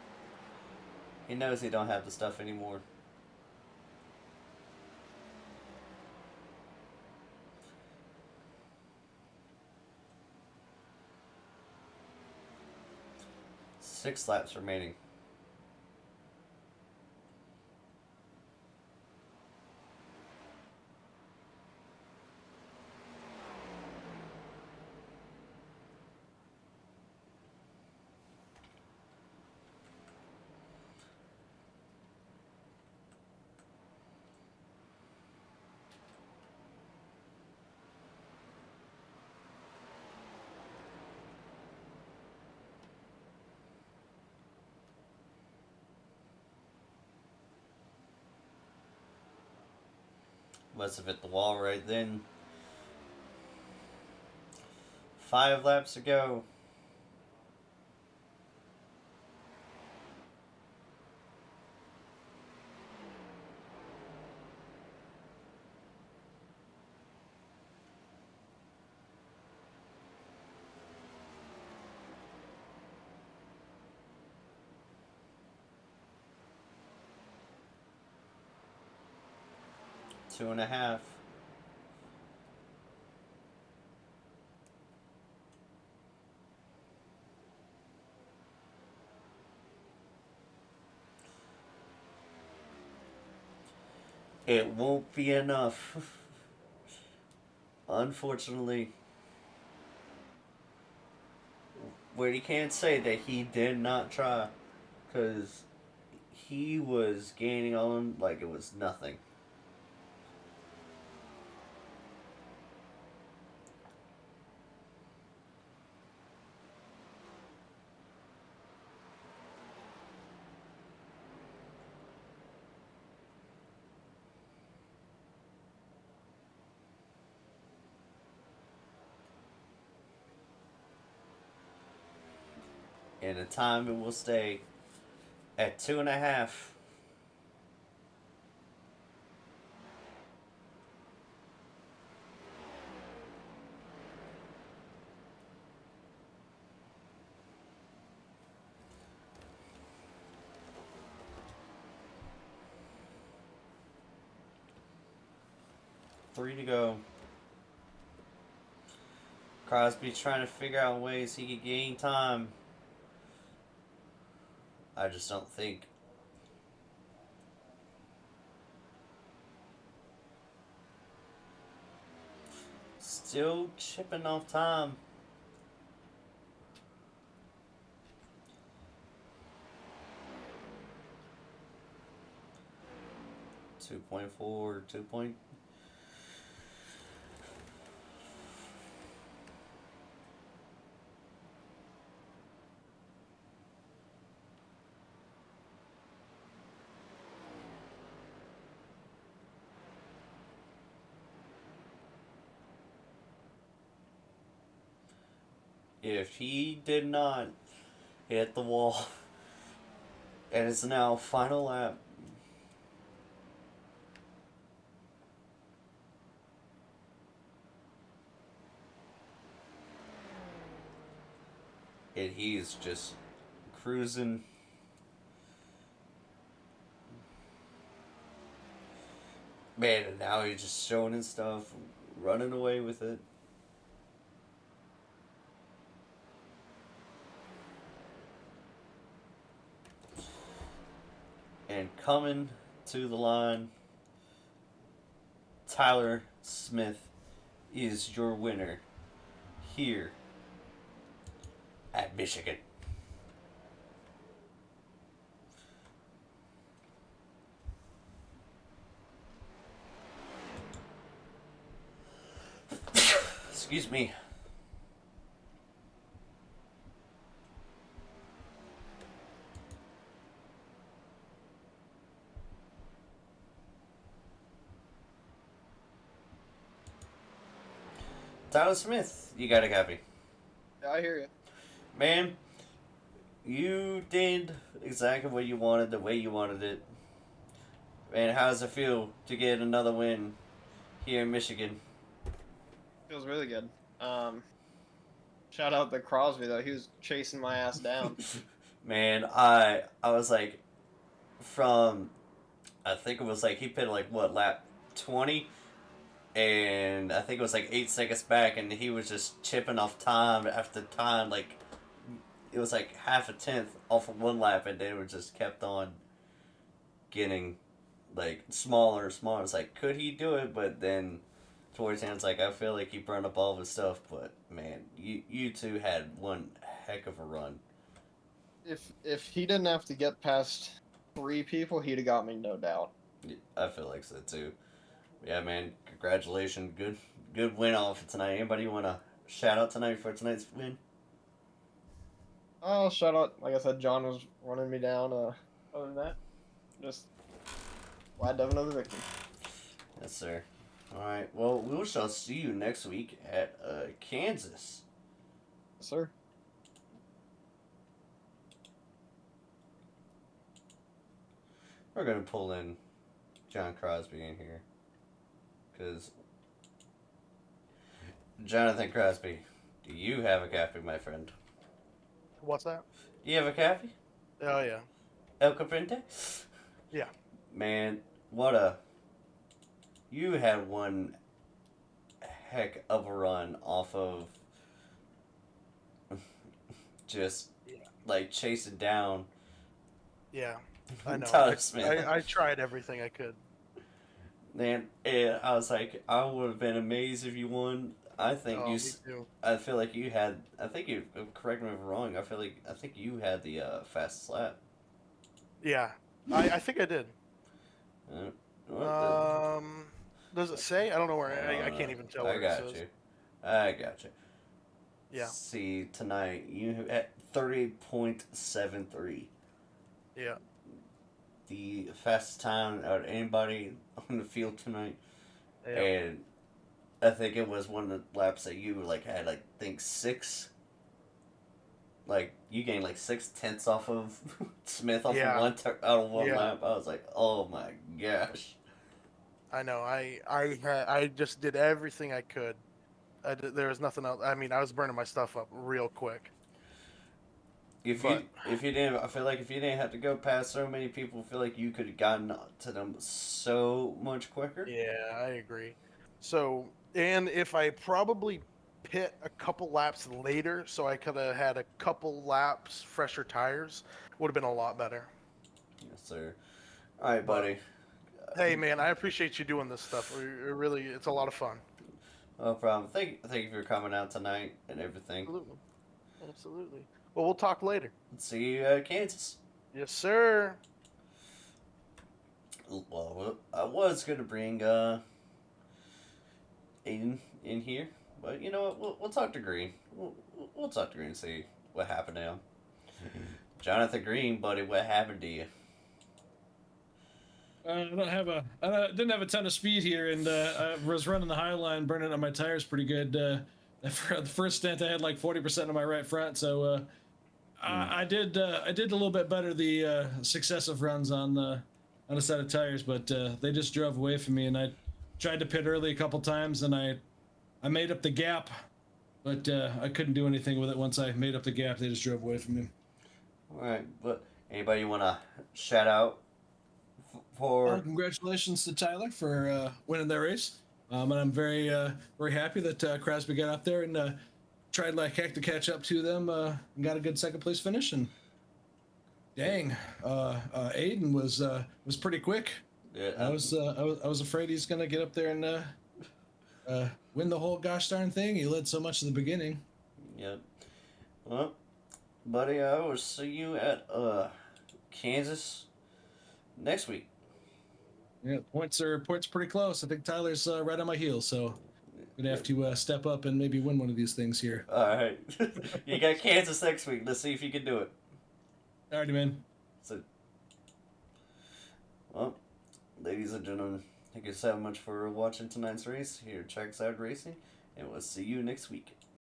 He knows he don't have the stuff anymore. Six laps remaining. Must have hit the wall right then. 5 laps to go. Two and a half. It won't be enough. Unfortunately. But he can't say that he did not try. Because he was gaining on like it was nothing. And the time it will stay at 2.5. 3 to go. Crosby's trying to figure out ways he could gain time. I just don't think. Still chipping off time. .4, 2 point. If he did not hit the wall, and it's now final lap. And he's just cruising. Man, and now he's just showing his stuff, running away with it. And coming to the line, Tyler Smith is your winner here at Michigan. Excuse me. Tyler Smith, you got a copy. Yeah, I hear you. Man, you did exactly what you wanted, the way you wanted it. Man, how does it feel to get another win here in Michigan? Feels really good. Shout out to Crosby though. He was chasing my ass down. Man, I was like, from, I think it was like, he pitted like, what, lap 20? And I think it was like 8 seconds back, and he was just chipping off time after time, like, it was like half a tenth off of one lap, and then it just kept on getting, like, smaller and smaller. It's like, could he do it? But then towards the end, it's like, I feel like he burned up all of his stuff, but man, you two had one heck of a run. If he didn't have to get past 3 people, he'd have got me, no doubt. I feel like so too. Yeah, man, congratulations. Good win off tonight. Anybody want to shout out tonight for tonight's win? Oh, shout out. Like I said, John was running me down. Other than that, just glad to have another victory. Yes, sir. All right. Well, we shall see you next week at Kansas. Yes, sir. We're going to pull in John Crosby in here. Because, Jonathan Crosby, do you have a copy, my friend? What's that? Do you have a copy? Oh, yeah. El Caprinte? Yeah. Man, you had one heck of a run off of just, like, chasing down. Yeah, I know. Tyler Smith. I tried everything I could. Man, and I was like, I would have been amazed if you won. I think Me too. I feel like you had. I think you. Correct me if I'm wrong. I think you had the fastest lap. Yeah, I think I did. What Does it say? I don't know where. I can't even tell where it says. I got you. Yeah. See, tonight you at 30.73. Yeah. The fastest time out of anybody on the field tonight. Yeah. And I think it was one of the laps that you like had like think 6. Like you gained like 6/10 off of Smith off of out of one lap. I was like, oh my gosh. I know. I just did everything I could. There was nothing else. I mean, I was burning my stuff up real quick. If you didn't, I feel like if you didn't have to go past so many people, I feel like you could have gotten to them so much quicker. Yeah, I agree. So, and if I probably pit a couple laps later, so I could have had a couple laps fresher tires, would have been a lot better. Yes, sir. All right, But buddy. hey, man, I appreciate you doing this stuff. It's a lot of fun. No problem. Thank you for coming out tonight and everything. Absolutely, absolutely. Well, we'll talk later. See you at Kansas. Yes, sir. Well, I was gonna bring Aiden in here, but you know what? We'll talk to Green. We'll talk to Green and see what happened to him. Jonathan Green, buddy, what happened to you? I didn't have a ton of speed here, and I was running the high line, burning up my tires pretty good. For the first stint, I had like 40% of my right front, so I did a little bit better the successive runs on a set of tires, but they just drove away from me, and I tried to pit early a couple times, and I made up the gap, but I couldn't do anything with it once I made up the gap. They just drove away from me. All right, but anybody you want to shout out for? Congratulations to Tyler for winning that race. And I'm very happy that Crosby got up there and tried like heck to catch up to them and got a good second place finish. And dang, Aiden was pretty quick. Yeah, I was afraid he's gonna get up there and win the whole gosh darn thing. He led so much at the beginning. Yep. Well, buddy, I will see you at Kansas next week. Yeah, points pretty close. I think Tyler's right on my heels, so I'm gonna have to step up and maybe win one of these things here. All right. You got Kansas next week. Let's see if you can do it. Alrighty, man. So, well, ladies and gentlemen, thank you so much for watching tonight's race here at Trackside Racing, and we'll see you next week.